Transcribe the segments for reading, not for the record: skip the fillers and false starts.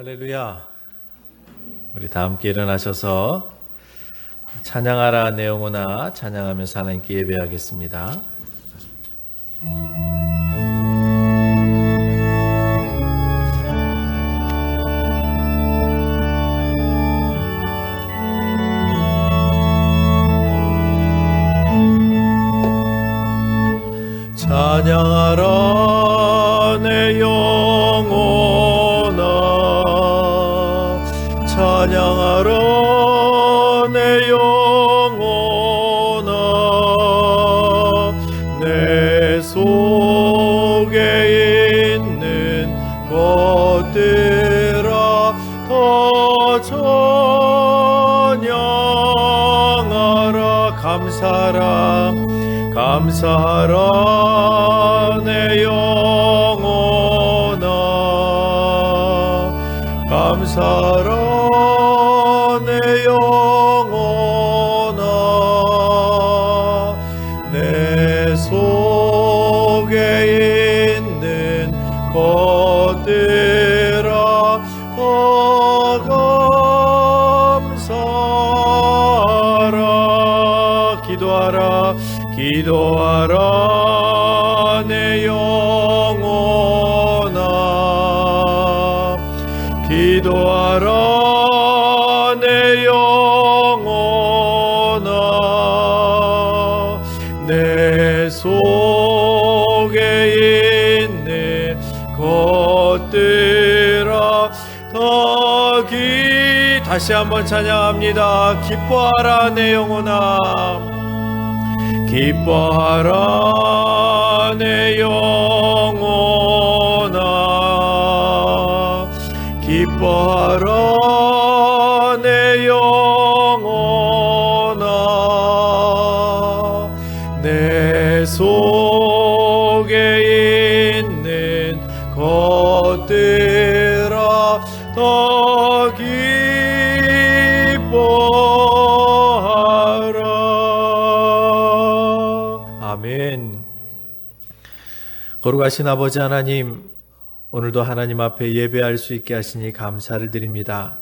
할렐루야. 우리 다 함께 일어나셔서 찬양하라 내 영혼아 찬양하면서 하나님께 예배하겠습니다. 찬양하라 내 영혼아 찬양하라 내 영혼아 내 속에 있는 것들아 더 찬양하라 감사하라 내 영혼아 감사하라 내 영혼아 내 속에 있는 것들아 더 감사하라 기도하라 내 영혼아 기도하라 내 영혼아 내 속에 있는 것들아 더 다시 한번 찬양합니다. 기뻐하라 내 영혼아 기뻐하라 내 영혼아 기뻐하라 내 영혼아 내 속에 있는 것들아 더 기뻐하라. 아멘. 거룩하신 아버지 하나님, 오늘도 하나님 앞에 예배할 수 있게 하시니 감사를 드립니다.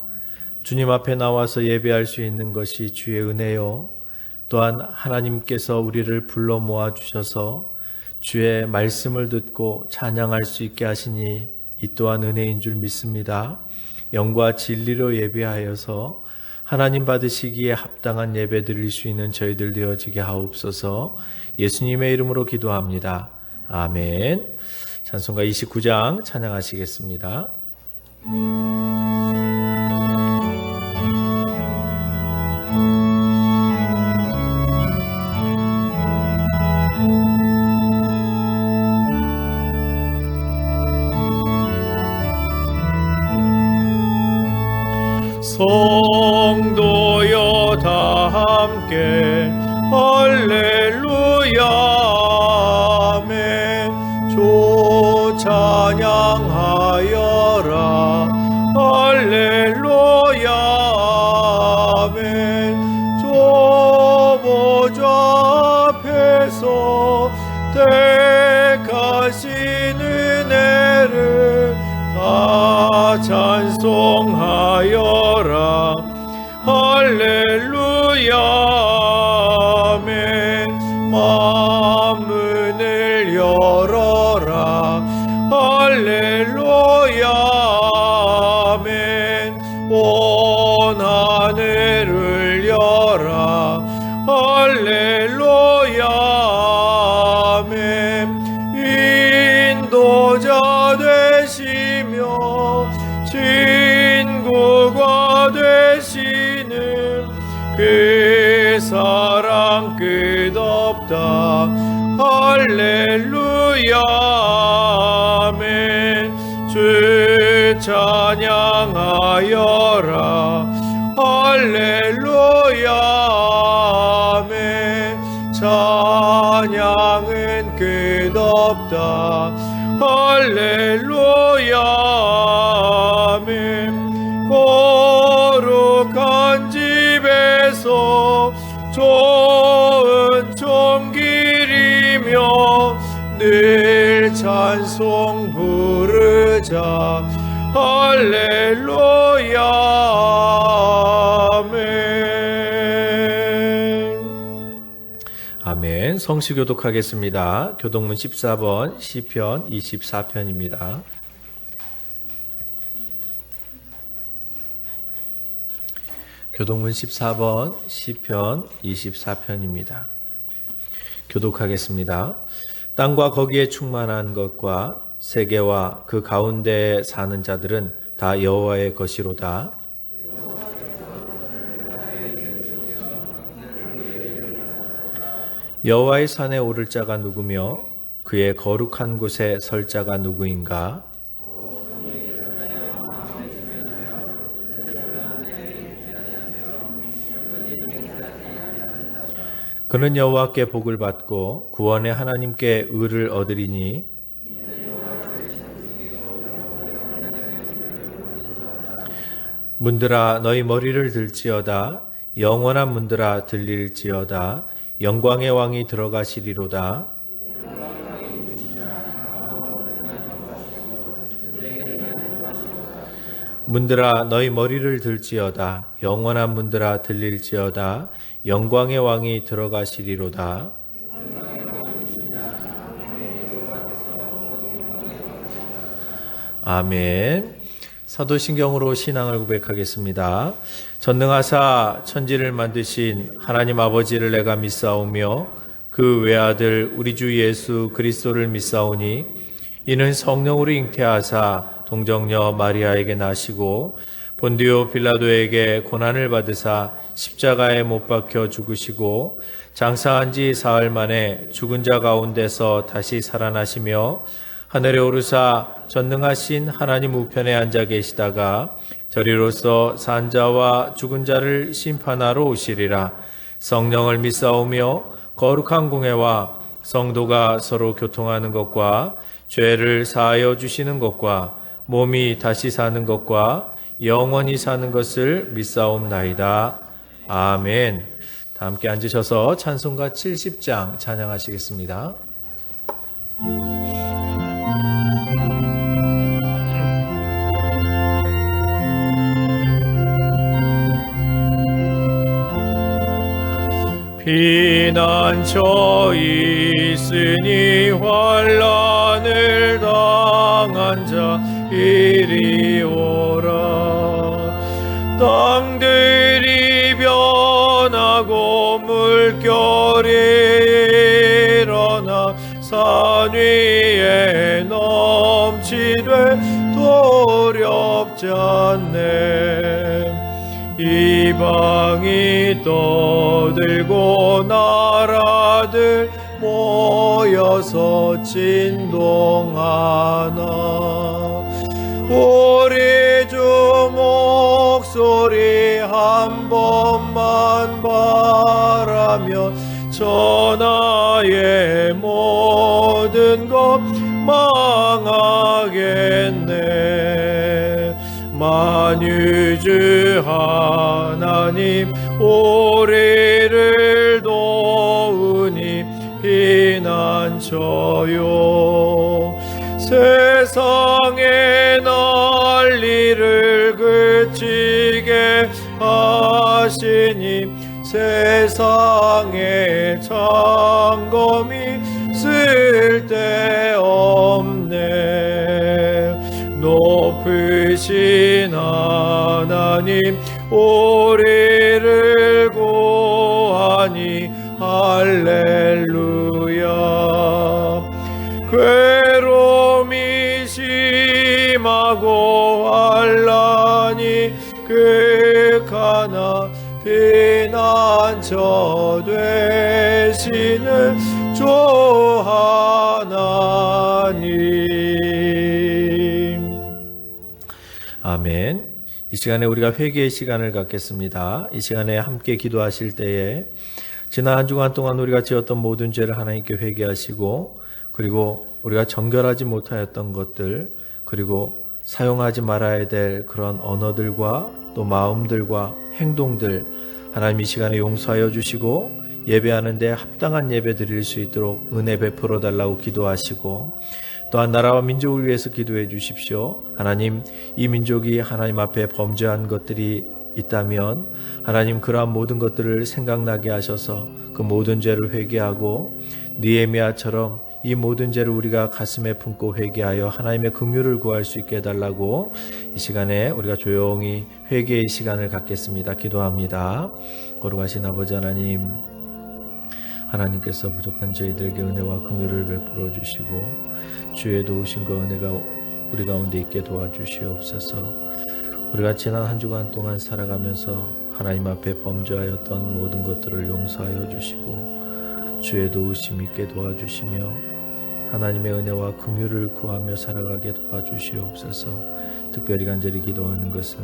주님 앞에 나와서 예배할 수 있는 것이 주의 은혜요. 또한 하나님께서 우리를 불러 모아 주셔서 주의 말씀을 듣고 찬양할 수 있게 하시니 이 또한 은혜인 줄 믿습니다. 영과 진리로 예배하여서 하나님 받으시기에 합당한 예배 드릴 수 있는 저희들 되어지게 하옵소서. 예수님의 이름으로 기도합니다. 아멘. 찬송가 29장 찬양하시겠습니다. 성도여 다 함께 할렐루야 아멘 주 찬양하여라 할렐루야 아멘 주 보좌 앞에서 택하신 은혜를 다 찬송하여라 할렐루야 아멘 만문을 열어라 할렐루야 아멘 온 하늘을 열라 할렐루야 아멘 인도자 되시며 친구가 되시는 그 사랑 끝없다 할렐루야 아멘 주 찬양하여라 할렐루야 아멘 찬양은 끝없다 할렐루야 아멘 거룩한 집에서 좋은 종길이며 늘 찬송 부르자 할렐루야. 아멘. 아멘. 성시 교독하겠습니다. 교독문 14번, 시편 24편입니다. 교독문 14번, 시편 24편입니다. 교독하겠습니다. 땅과 거기에 충만한 것과 세계와 그 가운데에 사는 자들은 다 여호와의 것이로다. 여호와의 산에 오를 자가 누구며 그의 거룩한 곳에 설 자가 누구인가? 그는 여호와께 복을 받고 구원의 하나님께 의를 얻으리니 문들아 너희 머리를 들지어다. 영원한 문들아 들릴지어다. 영광의 왕이 들어가시리로다. 문들아 너희 머리를 들지어다. 영원한 문들아 들릴지어다. 영광의 왕이 들어가시리로다. 아멘. 사도신경으로 신앙을 고백하겠습니다. 전능하사 천지를 만드신 하나님 아버지를 내가 믿사오며 그 외아들 우리 주 예수 그리스도를 믿사오니 이는 성령으로 잉태하사 동정녀 마리아에게 나시고 본디오 빌라도에게 고난을 받으사 십자가에 못 박혀 죽으시고 장사한 지 사흘 만에 죽은 자 가운데서 다시 살아나시며 하늘에 오르사 전능하신 하나님 우편에 앉아 계시다가 저리로서 산 자와 죽은 자를 심판하러 오시리라. 성령을 믿사오며 거룩한 공회와 성도가 서로 교통하는 것과 죄를 사하여 주시는 것과 몸이 다시 사는 것과 영원히 사는 것을 믿사옵나이다. 아멘. 다 함께 앉으셔서 찬송가 70장 찬양하시겠습니다. 피난처 있으니 환난을 당한 자 이리 오라. 땅들이 변하고 물결이 일어나 산 위에 넘치되 두렵지 않네. 이방이 떠들고 나라들 모여서 진동하나. 우리 주 목소리 한 번만 바라면 천하의 모든 것 망하겠네. 만유주 하나님 우리를 도우니 피난처요. 세상의 난리를 그치게 하시니 세상에 창검이 쓸데없네. 높으신 하나님 우리를 구하니 할렐루야. 괴로움이 심하고 환난이 극하나 피난처 되시는 주 하나님. 아멘. 이 시간에 우리가 회개의 시간을 갖겠습니다. 이 시간에 함께 기도하실 때에 지난 한 주간 동안 우리가 지었던 모든 죄를 하나님께 회개하시고, 그리고 우리가 정결하지 못하였던 것들, 그리고 사용하지 말아야 될 그런 언어들과 또 마음들과 행동들 하나님 이 시간에 용서하여 주시고 예배하는데 합당한 예배 드릴 수 있도록 은혜 베풀어 달라고 기도하시고, 또한 나라와 민족을 위해서 기도해 주십시오. 하나님, 이 민족이 하나님 앞에 범죄한 것들이 있다면 하나님 그러한 모든 것들을 생각나게 하셔서 그 모든 죄를 회개하고 느헤미야처럼 이 모든 죄를 우리가 가슴에 품고 회개하여 하나님의 긍휼을 구할 수 있게 해달라고 이 시간에 우리가 조용히 회개의 시간을 갖겠습니다. 기도합니다. 거룩하신 아버지 하나님, 하나님께서 부족한 저희들에게 은혜와 긍휼을 베풀어 주시고 주의 도우심과 은혜가 우리 가운데 있게 도와주시옵소서. 우리가 지난 한 주간 동안 살아가면서 하나님 앞에 범죄하였던 모든 것들을 용서하여 주시고 주의 도우심 있게 도와주시며 하나님의 은혜와 긍휼을 구하며 살아가게 도와주시옵소서. 특별히 간절히 기도하는 것은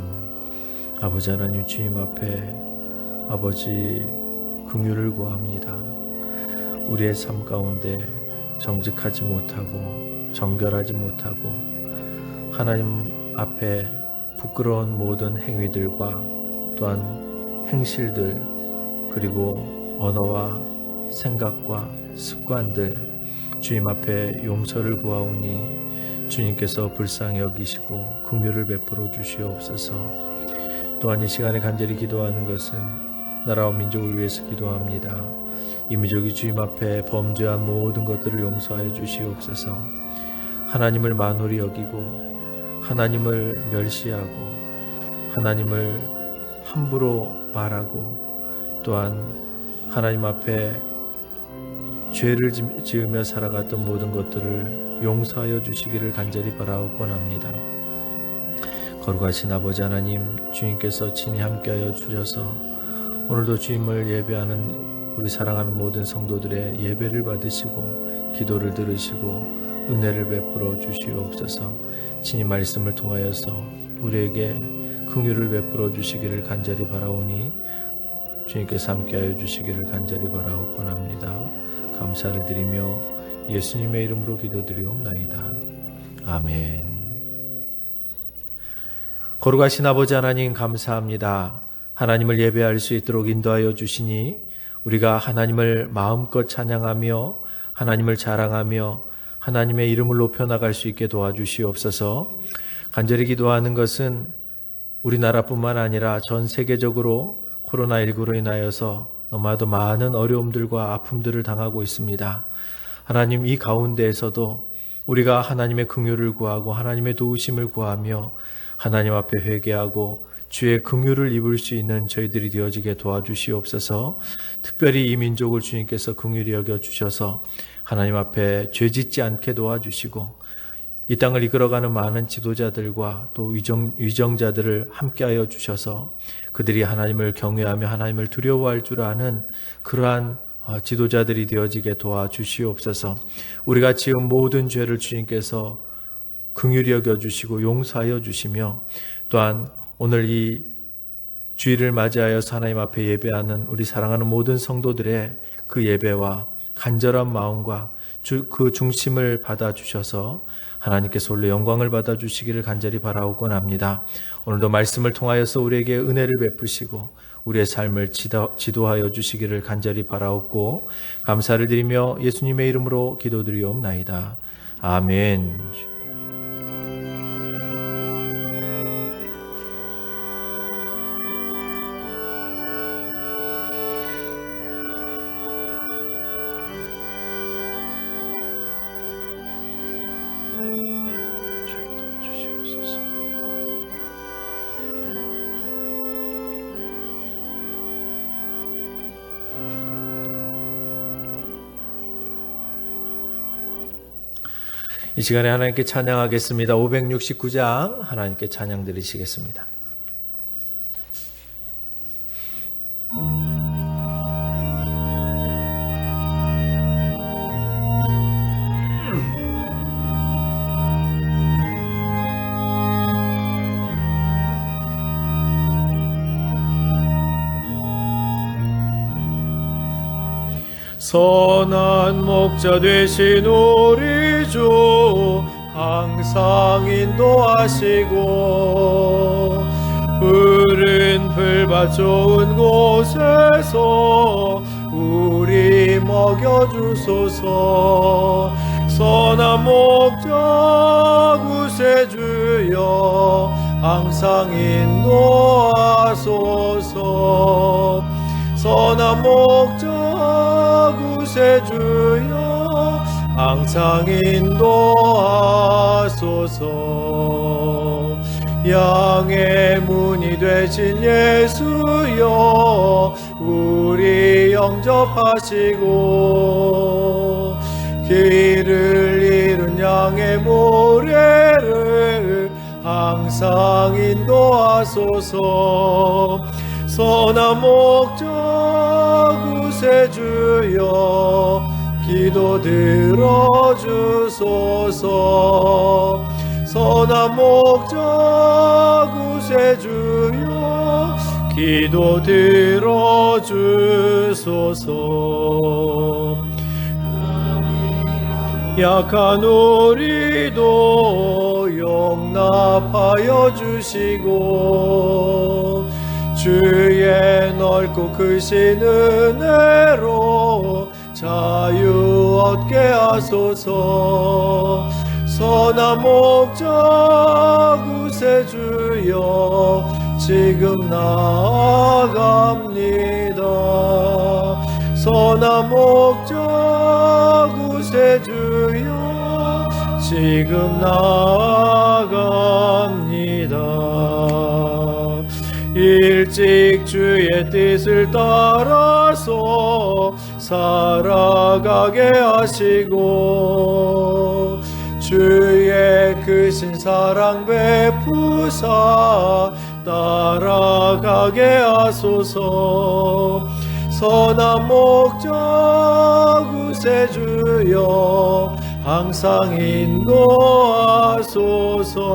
아버지 하나님 주님 앞에 아버지 긍휼을 구합니다. 우리의 삶 가운데 정직하지 못하고 정결하지 못하고 하나님 앞에 부끄러운 모든 행위들과 또한 행실들 그리고 언어와 생각과 습관들 주님 앞에 용서를 구하오니 주님께서 불쌍히 여기시고 긍휼을 베풀어 주시옵소서. 또한 이 시간에 간절히 기도하는 것은 나라와 민족을 위해서 기도합니다. 이 민족이 주님 앞에 범죄한 모든 것들을 용서하여 주시옵소서. 하나님을 만홀히 여기고 하나님을 멸시하고 하나님을 함부로 말하고 또한 하나님 앞에 죄를 지으며 살아갔던 모든 것들을 용서하여 주시기를 간절히 바라옵곤합니다. 거룩하신 아버지 하나님, 주님께서 친히 함께하여 주셔서 오늘도 주님을 예배하는 우리 사랑하는 모든 성도들의 예배를 받으시고 기도를 들으시고 은혜를 베풀어 주시옵소서. 친히 말씀을 통하여서 우리에게 긍휼을 베풀어 주시기를 간절히 바라오니 주님께서 함께하여 주시기를 간절히 바라옵곤합니다. 감사를 드리며 예수님의 이름으로 기도드리옵나이다. 아멘. 거룩하신 아버지 하나님, 감사합니다. 하나님을 예배할 수 있도록 인도하여 주시니 우리가 하나님을 마음껏 찬양하며 하나님을 자랑하며 하나님의 이름을 높여나갈 수 있게 도와주시옵소서. 간절히 기도하는 것은 우리나라뿐만 아니라 전 세계적으로 코로나19로 인하여서 너무나도 많은 어려움들과 아픔들을 당하고 있습니다. 하나님, 이 가운데에서도 우리가 하나님의 긍휼을 구하고 하나님의 도우심을 구하며 하나님 앞에 회개하고 주의 긍휼을 입을 수 있는 저희들이 되어지게 도와주시옵소서. 특별히 이 민족을 주님께서 긍휼히 여겨주셔서 하나님 앞에 죄짓지 않게 도와주시고 이 땅을 이끌어가는 많은 지도자들과 또 위정자들을 함께하여 주셔서 그들이 하나님을 경외하며 하나님을 두려워할 줄 아는 그러한 지도자들이 되어지게 도와주시옵소서. 우리가 지은 모든 죄를 주님께서 긍휼히 여겨주시고 용서하여 주시며 또한 오늘 이 주일을 맞이하여서 하나님 앞에 예배하는 우리 사랑하는 모든 성도들의 그 예배와 간절한 마음과 그 중심을 받아주셔서 하나님께서 올려 영광을 받아주시기를 간절히 바라옵곤합니다. 오늘도 말씀을 통하여서 우리에게 은혜를 베푸시고 우리의 삶을 지도하여 주시기를 간절히 바라옵고 감사를 드리며 예수님의 이름으로 기도드리옵나이다. 아멘. 이 시간에 하나님께 찬양하겠습니다. 569장 하나님께 찬양 드리시겠습니다. 선한 목자 되신 우리 주 항상 인도하시고 푸른 풀밭 좋은 곳에서 우리 먹여주소서. 선한 목적 구세주여 항상 인도하소서. 선한 목적 구세주여 항상 인도하소서. 양의 문이 되신 예수여 우리 영접하시고 길을 잃은 양의 모래를 항상 인도하소서. 선한 목적 구세주여 기도 들어주소서. 선한 목적 구세주여 기도 들어주소서. 약한 우리도 용납하여 주시고 주의 넓고 크신 은혜로 자유 얻게 하소서. 선한 목적 구세주여 지금 나아갑니다. 선한 목적 구세주여 지금 나아갑니다. 일찍 주의 뜻을 따라서 살아가게 하시고 주의 크신 사랑 베푸사 따라가게 하소서. 선한 목적 구세주여 항상 인도하소서.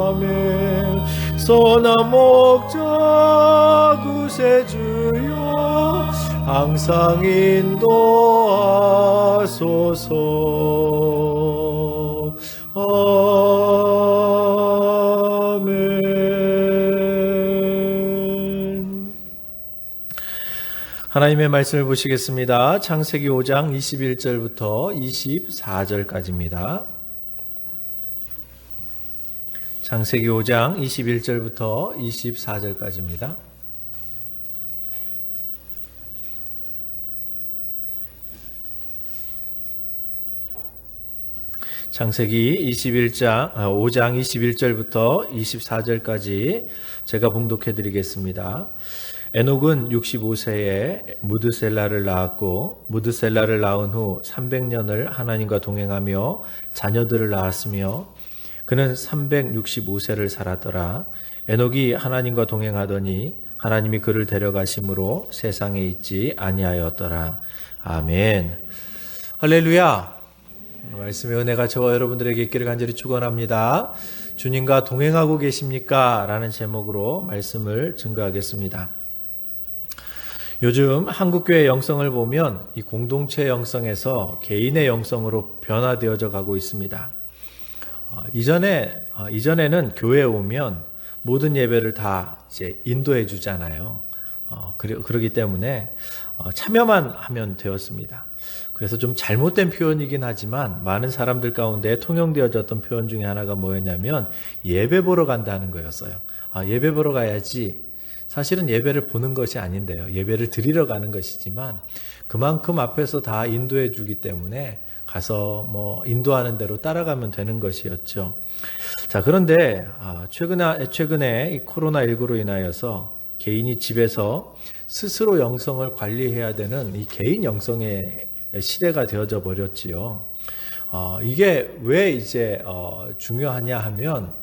아멘. 선한 목적 구세주여 항상 인도하소서. 아멘. 하나님의 말씀을 보시겠습니다. 창세기 5장 21절부터 24절까지입니다. 창세기 5장 21절부터 24절까지입니다. 창세기 5장 21절부터 24절까지 제가 봉독해 드리겠습니다. 에녹은 65세에 무드셀라를 낳았고 무드셀라를 낳은 후 300년을 하나님과 동행하며 자녀들을 낳았으며 그는 365세를 살았더라. 에녹이 하나님과 동행하더니 하나님이 그를 데려가심으로 세상에 있지 아니하였더라. 아멘. 할렐루야. 말씀의 은혜가 저와 여러분들에게 있기를 간절히 축원합니다. 주님과 동행하고 계십니까? 라는 제목으로 말씀을 증거하겠습니다. 요즘 한국교회 영성을 보면 이 공동체 영성에서 개인의 영성으로 변화되어져 가고 있습니다. 이전에는 교회에 오면 모든 예배를 다 이제 인도해 주잖아요. 그러기 때문에 참여만 하면 되었습니다. 그래서 좀 잘못된 표현이긴 하지만 많은 사람들 가운데 통용되어졌던 표현 중에 하나가 뭐였냐면 예배 보러 간다는 거였어요. 예배 보러 가야지. 사실은 예배를 보는 것이 아닌데요. 예배를 드리러 가는 것이지만 그만큼 앞에서 다 인도해 주기 때문에 가서 인도하는 대로 따라가면 되는 것이었죠. 자, 그런데 최근에 이 코로나19로 인하여서 개인이 집에서 스스로 영성을 관리해야 되는 이 개인 영성의 시대가 되어져 버렸지요. 이게 왜 이제 중요하냐 하면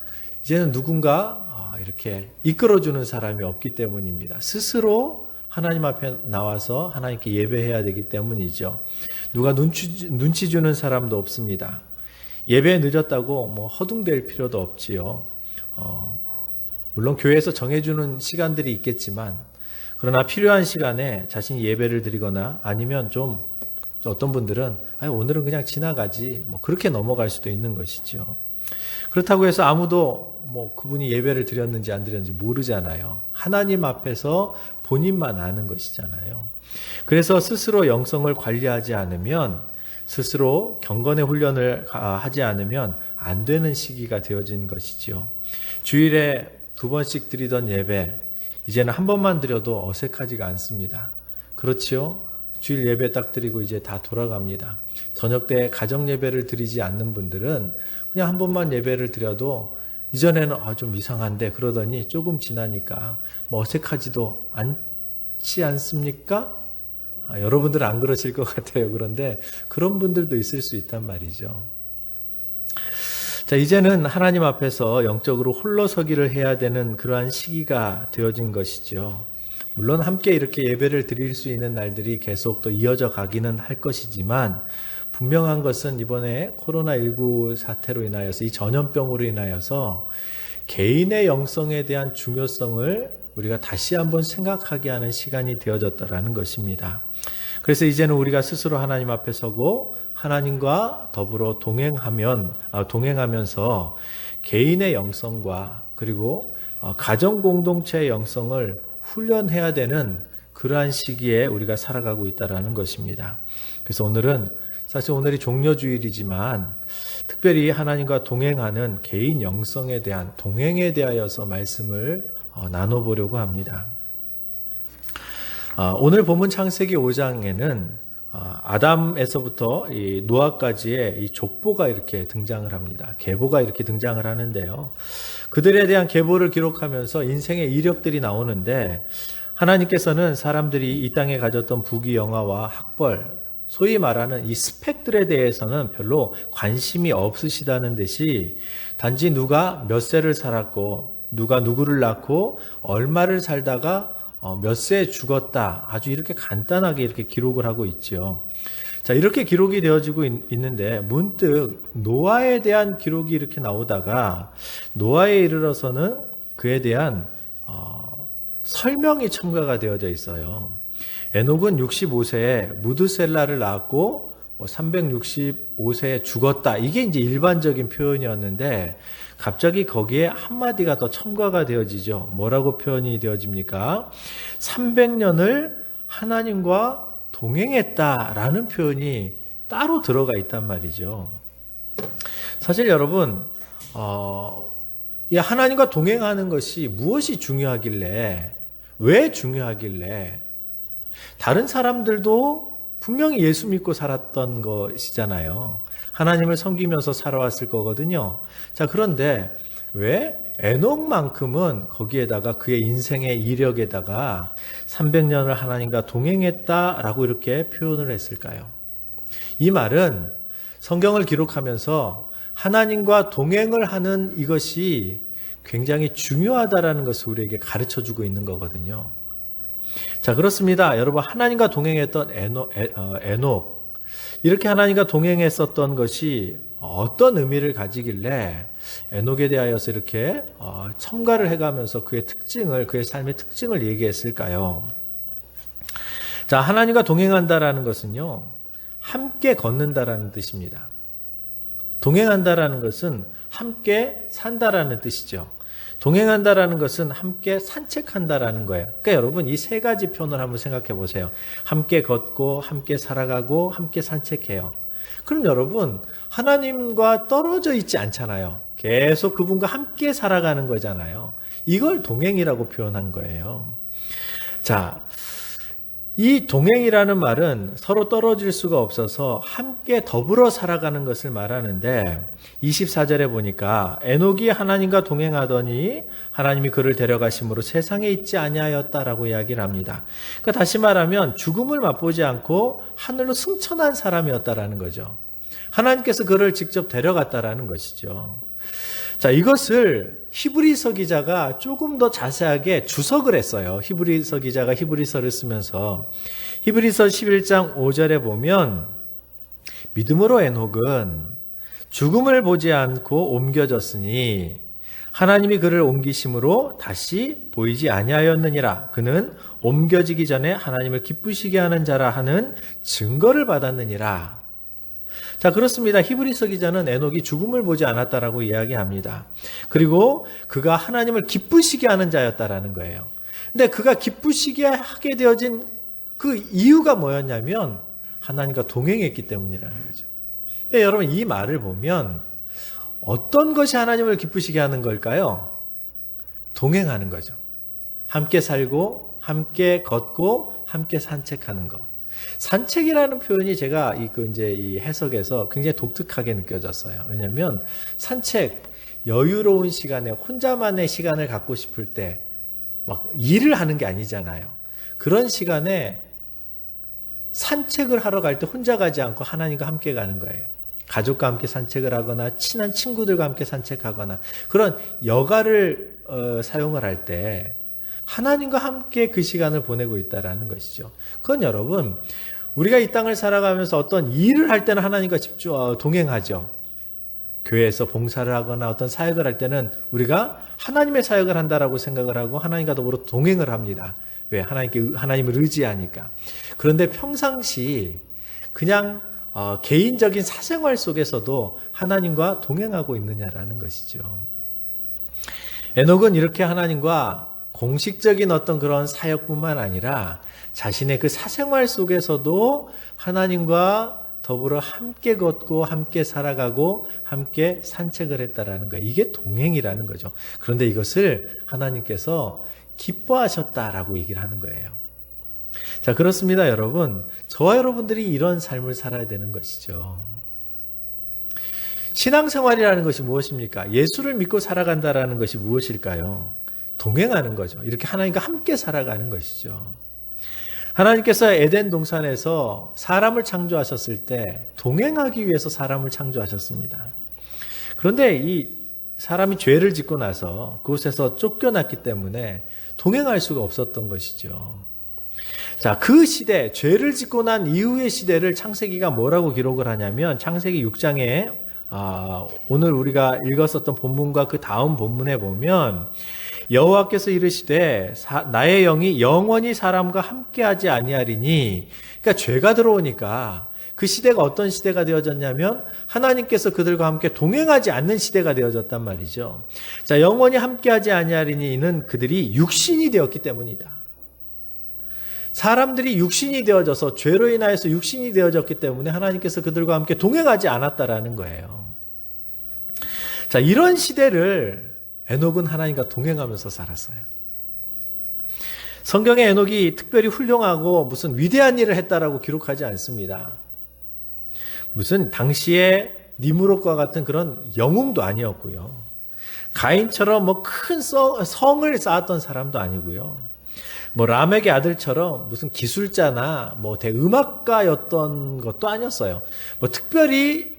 이제는 누군가 이렇게 이끌어주는 사람이 없기 때문입니다. 스스로 하나님 앞에 나와서 하나님께 예배해야 되기 때문이죠. 누가 눈치 주는 사람도 없습니다. 예배 늦었다고 허둥댈 필요도 없지요. 물론 교회에서 정해주는 시간들이 있겠지만 그러나 필요한 시간에 자신이 예배를 드리거나 아니면 좀 어떤 분들은 오늘은 그냥 지나가지 그렇게 넘어갈 수도 있는 것이죠. 그렇다고 해서 아무도 그분이 예배를 드렸는지 안 드렸는지 모르잖아요. 하나님 앞에서 본인만 아는 것이잖아요. 그래서 스스로 영성을 관리하지 않으면, 스스로 경건의 훈련을 하지 않으면 안 되는 시기가 되어진 것이지요. 주일에 2번씩 드리던 예배, 이제는 한 번만 드려도 어색하지가 않습니다. 그렇지요? 주일 예배 딱 드리고 이제 다 돌아갑니다. 저녁 때 가정 예배를 드리지 않는 분들은 그냥 한 번만 예배를 드려도 이전에는 좀 이상한데 그러더니 조금 지나니까 어색하지도 않지 않습니까? 여러분들은 안 그러실 것 같아요. 그런데 그런 분들도 있을 수 있단 말이죠. 자, 이제는 하나님 앞에서 영적으로 홀로 서기를 해야 되는 그러한 시기가 되어진 것이죠. 물론 함께 이렇게 예배를 드릴 수 있는 날들이 계속 또 이어져 가기는 할 것이지만, 분명한 것은 이번에 코로나19 사태로 인하여서, 이 전염병으로 인하여서 개인의 영성에 대한 중요성을 우리가 다시 한번 생각하게 하는 시간이 되어졌다라는 것입니다. 그래서 이제는 우리가 스스로 하나님 앞에 서고 하나님과 더불어 동행하면서 개인의 영성과 그리고 가정 공동체의 영성을 훈련해야 되는 그러한 시기에 우리가 살아가고 있다라는 것입니다. 그래서 사실 오늘이 종려주일이지만 특별히 하나님과 동행하는 개인 영성에 대한 동행에 대하여서 말씀을 나눠보려고 합니다. 오늘 본문 창세기 5장에는 아담에서부터 이 노아까지의 이 족보가 이렇게 등장을 합니다. 계보가 이렇게 등장을 하는데요. 그들에 대한 계보를 기록하면서 인생의 이력들이 나오는데, 하나님께서는 사람들이 이 땅에 가졌던 부귀 영화와 학벌, 소위 말하는 이 스펙들에 대해서는 별로 관심이 없으시다는 듯이, 단지 누가 몇 세를 살았고 누가 누구를 낳고 얼마를 살다가 몇 세에 죽었다, 아주 이렇게 간단하게 이렇게 기록을 하고 있죠. 자, 이렇게 기록이 되어지고 있는데 문득 노아에 대한 기록이 이렇게 나오다가 노아에 이르러서는 그에 대한 설명이 첨가가 되어져 있어요. 에녹은 65세에 무드셀라를 낳았고 365세에 죽었다. 이게 이제 일반적인 표현이었는데 갑자기 거기에 한마디가 더 첨가가 되어지죠. 뭐라고 표현이 되어집니까? 300년을 하나님과 동행했다라는 표현이 따로 들어가 있단 말이죠. 사실 여러분, 하나님과 동행하는 것이 무엇이 중요하길래, 왜 중요하길래, 다른 사람들도 분명히 예수 믿고 살았던 것이잖아요. 하나님을 섬기면서 살아왔을 거거든요. 자, 그런데 왜 에녹만큼은 거기에다가 그의 인생의 이력에다가 300년을 하나님과 동행했다라고 이렇게 표현을 했을까요? 이 말은 성경을 기록하면서 하나님과 동행을 하는 이것이 굉장히 중요하다라는 것을 우리에게 가르쳐주고 있는 거거든요. 자, 그렇습니다. 여러분, 하나님과 동행했던 에녹, 이렇게 하나님과 동행했었던 것이 어떤 의미를 가지길래 에녹에 대하여서 이렇게 첨가를 해가면서 그의 삶의 특징을 얘기했을까요? 자, 하나님과 동행한다라는 것은요, 함께 걷는다라는 뜻입니다. 동행한다라는 것은 함께 산다라는 뜻이죠. 동행한다라는 것은 함께 산책한다라는 거예요. 그러니까 여러분, 이 세 가지 표현을 한번 생각해 보세요. 함께 걷고, 함께 살아가고, 함께 산책해요. 그럼 여러분, 하나님과 떨어져 있지 않잖아요. 계속 그분과 함께 살아가는 거잖아요. 이걸 동행이라고 표현한 거예요. 자, 이 동행이라는 말은 서로 떨어질 수가 없어서 함께 더불어 살아가는 것을 말하는데, 24절에 보니까 에녹이 하나님과 동행하더니 하나님이 그를 데려가심으로 세상에 있지 아니하였다라고 이야기를 합니다. 그러니까 다시 말하면 죽음을 맛보지 않고 하늘로 승천한 사람이었다라는 거죠. 하나님께서 그를 직접 데려갔다라는 것이죠. 자, 이것을 히브리서 기자가 조금 더 자세하게 주석을 했어요. 히브리서 기자가 히브리서를 쓰면서 히브리서 11장 5절에 보면, 믿음으로 에녹은 죽음을 보지 않고 옮겨졌으니 하나님이 그를 옮기심으로 다시 보이지 아니하였느니라. 그는 옮겨지기 전에 하나님을 기쁘시게 하는 자라 하는 증거를 받았느니라. 자, 그렇습니다. 히브리서 기자는 에녹이 죽음을 보지 않았다라고 이야기합니다. 그리고 그가 하나님을 기쁘시게 하는 자였다라는 거예요. 근데 그가 기쁘시게 하게 되어진 그 이유가 뭐였냐면 하나님과 동행했기 때문이라는 거죠. 근데 여러분, 이 말을 보면 어떤 것이 하나님을 기쁘시게 하는 걸까요? 동행하는 거죠. 함께 살고 함께 걷고 함께 산책하는 것. 산책이라는 표현이 제가 이 해석에서 굉장히 독특하게 느껴졌어요. 왜냐하면 산책, 여유로운 시간에 혼자만의 시간을 갖고 싶을 때 막 일을 하는 게 아니잖아요. 그런 시간에 산책을 하러 갈 때 혼자 가지 않고 하나님과 함께 가는 거예요. 가족과 함께 산책을 하거나 친한 친구들과 함께 산책하거나 그런 여가를 사용을 할 때 하나님과 함께 그 시간을 보내고 있다는 것이죠. 그건 여러분, 우리가 이 땅을 살아가면서 어떤 일을 할 때는 하나님과 동행하죠. 교회에서 봉사를 하거나 어떤 사역을 할 때는 우리가 하나님의 사역을 한다라고 생각을 하고 하나님과 더불어 동행을 합니다. 왜? 하나님을 의지하니까. 그런데 평상시 그냥 개인적인 사생활 속에서도 하나님과 동행하고 있느냐라는 것이죠. 에녹은 이렇게 하나님과 공식적인 어떤 그런 사역뿐만 아니라 자신의 그 사생활 속에서도 하나님과 더불어 함께 걷고 함께 살아가고 함께 산책을 했다라는 거예요. 이게 동행이라는 거죠. 그런데 이것을 하나님께서 기뻐하셨다라고 얘기를 하는 거예요. 자, 그렇습니다, 여러분. 저와 여러분들이 이런 삶을 살아야 되는 것이죠. 신앙생활이라는 것이 무엇입니까? 예수를 믿고 살아간다라는 것이 무엇일까요? 동행하는 거죠. 이렇게 하나님과 함께 살아가는 것이죠. 하나님께서 에덴 동산에서 사람을 창조하셨을 때 동행하기 위해서 사람을 창조하셨습니다. 그런데 이 사람이 죄를 짓고 나서 그곳에서 쫓겨났기 때문에 동행할 수가 없었던 것이죠. 자, 그 시대, 죄를 짓고 난 이후의 시대를 창세기가 뭐라고 기록을 하냐면 창세기 6장에 오늘 우리가 읽었었던 본문과 그 다음 본문에 보면 여호와께서 이르시되 나의 영이 영원히 사람과 함께하지 아니하리니, 그러니까 죄가 들어오니까 그 시대가 어떤 시대가 되어졌냐면 하나님께서 그들과 함께 동행하지 않는 시대가 되어졌단 말이죠. 자, 영원히 함께하지 아니하리니는 그들이 육신이 되었기 때문이다. 사람들이 육신이 되어져서 죄로 인하여서 육신이 되어졌기 때문에 하나님께서 그들과 함께 동행하지 않았다라는 거예요. 자, 이런 시대를 에녹은 하나님과 동행하면서 살았어요. 성경에 에녹이 특별히 훌륭하고 무슨 위대한 일을 했다라고 기록하지 않습니다. 무슨 당시에 니무롯과 같은 그런 영웅도 아니었고요. 가인처럼 뭐 큰 성을 쌓았던 사람도 아니고요. 뭐 람에게 아들처럼 무슨 기술자나 뭐 대음악가였던 것도 아니었어요. 뭐 특별히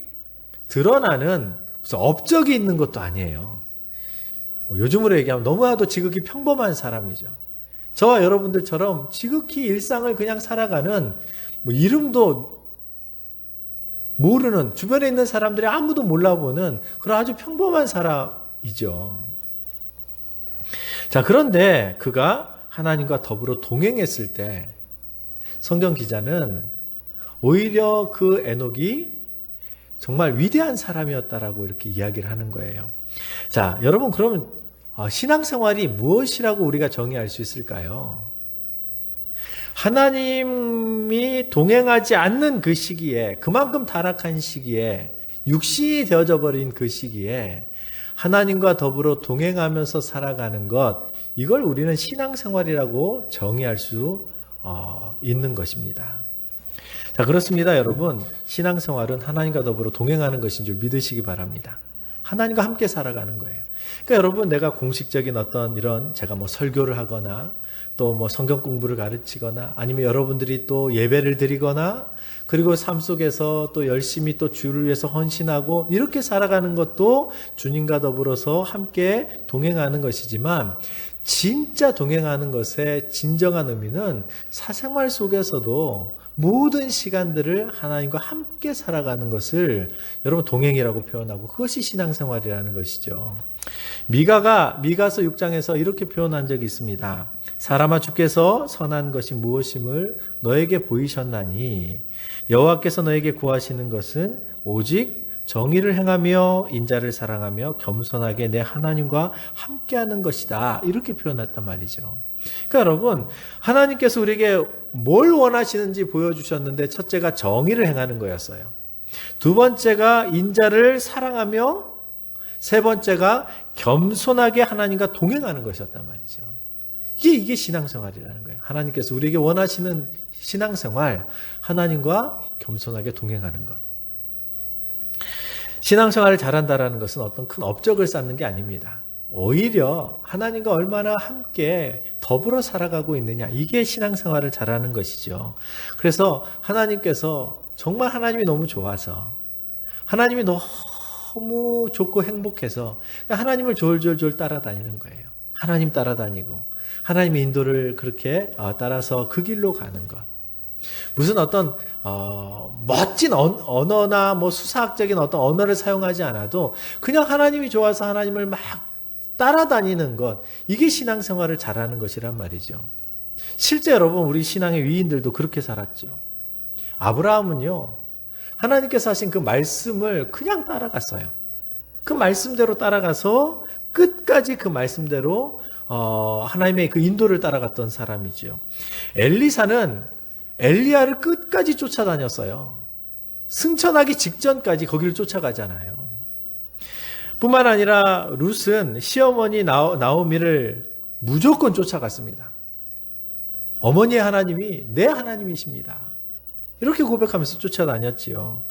드러나는 무슨 업적이 있는 것도 아니에요. 요즘으로 얘기하면 너무나도 지극히 평범한 사람이죠. 저와 여러분들처럼 지극히 일상을 그냥 살아가는, 뭐 이름도 모르는, 주변에 있는 사람들이 아무도 몰라보는 그런 아주 평범한 사람이죠. 자, 그런데 그가 하나님과 더불어 동행했을 때 성경 기자는 오히려 그 에녹이 정말 위대한 사람이었다라고 이렇게 이야기를 하는 거예요. 자, 여러분, 그러면 신앙생활이 무엇이라고 우리가 정의할 수 있을까요? 하나님이 동행하지 않는 그 시기에, 그만큼 타락한 시기에, 육신이 되어져 버린 그 시기에 하나님과 더불어 동행하면서 살아가는 것, 이걸 우리는 신앙생활이라고 정의할 수 있는 것입니다. 자, 그렇습니다, 여러분. 신앙생활은 하나님과 더불어 동행하는 것인 줄 믿으시기 바랍니다. 하나님과 함께 살아가는 거예요. 그러니까 여러분, 내가 공식적인 어떤 이런 제가 뭐 설교를 하거나 또 뭐 성경 공부를 가르치거나 아니면 여러분들이 또 예배를 드리거나 그리고 삶 속에서 또 열심히 또 주를 위해서 헌신하고 이렇게 살아가는 것도 주님과 더불어서 함께 동행하는 것이지만, 진짜 동행하는 것의 진정한 의미는 사생활 속에서도 모든 시간들을 하나님과 함께 살아가는 것을 여러분 동행이라고 표현하고 그것이 신앙생활이라는 것이죠. 미가서 6장에서 이렇게 표현한 적이 있습니다. 사람아 주께서 선한 것이 무엇임을 너에게 보이셨나니 여호와께서 너에게 구하시는 것은 오직 정의를 행하며 인자를 사랑하며 겸손하게 내 하나님과 함께하는 것이다. 이렇게 표현했단 말이죠. 그러니까 여러분 하나님께서 우리에게 뭘 원하시는지 보여주셨는데 첫째가 정의를 행하는 거였어요. 두 번째가 인자를 사랑하며 세 번째가 겸손하게 하나님과 동행하는 것이었단 말이죠. 이게 신앙생활이라는 거예요. 하나님께서 우리에게 원하시는 신앙생활, 하나님과 겸손하게 동행하는 것. 신앙생활을 잘한다는 것은 어떤 큰 업적을 쌓는 게 아닙니다. 오히려 하나님과 얼마나 함께 더불어 살아가고 있느냐, 이게 신앙생활을 잘하는 것이죠. 그래서 하나님께서 정말 하나님이 너무 좋아서 하나님이 너무 좋고 행복해서 하나님을 졸졸졸 따라다니는 거예요. 하나님 따라다니고 하나님의 인도를 그렇게 따라서 그 길로 가는 것. 무슨 어떤 멋진 언어나 뭐 수사학적인 어떤 언어를 사용하지 않아도 그냥 하나님이 좋아서 하나님을 막 따라다니는 것, 이게 신앙생활을 잘하는 것이란 말이죠. 실제 여러분 우리 신앙의 위인들도 그렇게 살았죠. 아브라함은요, 하나님께서 하신 그 말씀을 그냥 따라갔어요. 그 말씀대로 따라가서 끝까지 그 말씀대로 하나님의 그 인도를 따라갔던 사람이죠. 엘리사는 엘리야를 끝까지 쫓아다녔어요. 승천하기 직전까지 거기를 쫓아가잖아요. 뿐만 아니라 룻은 시어머니 나오미를 무조건 쫓아갔습니다. 어머니의 하나님이 내 하나님이십니다. 이렇게 고백하면서 쫓아다녔지요.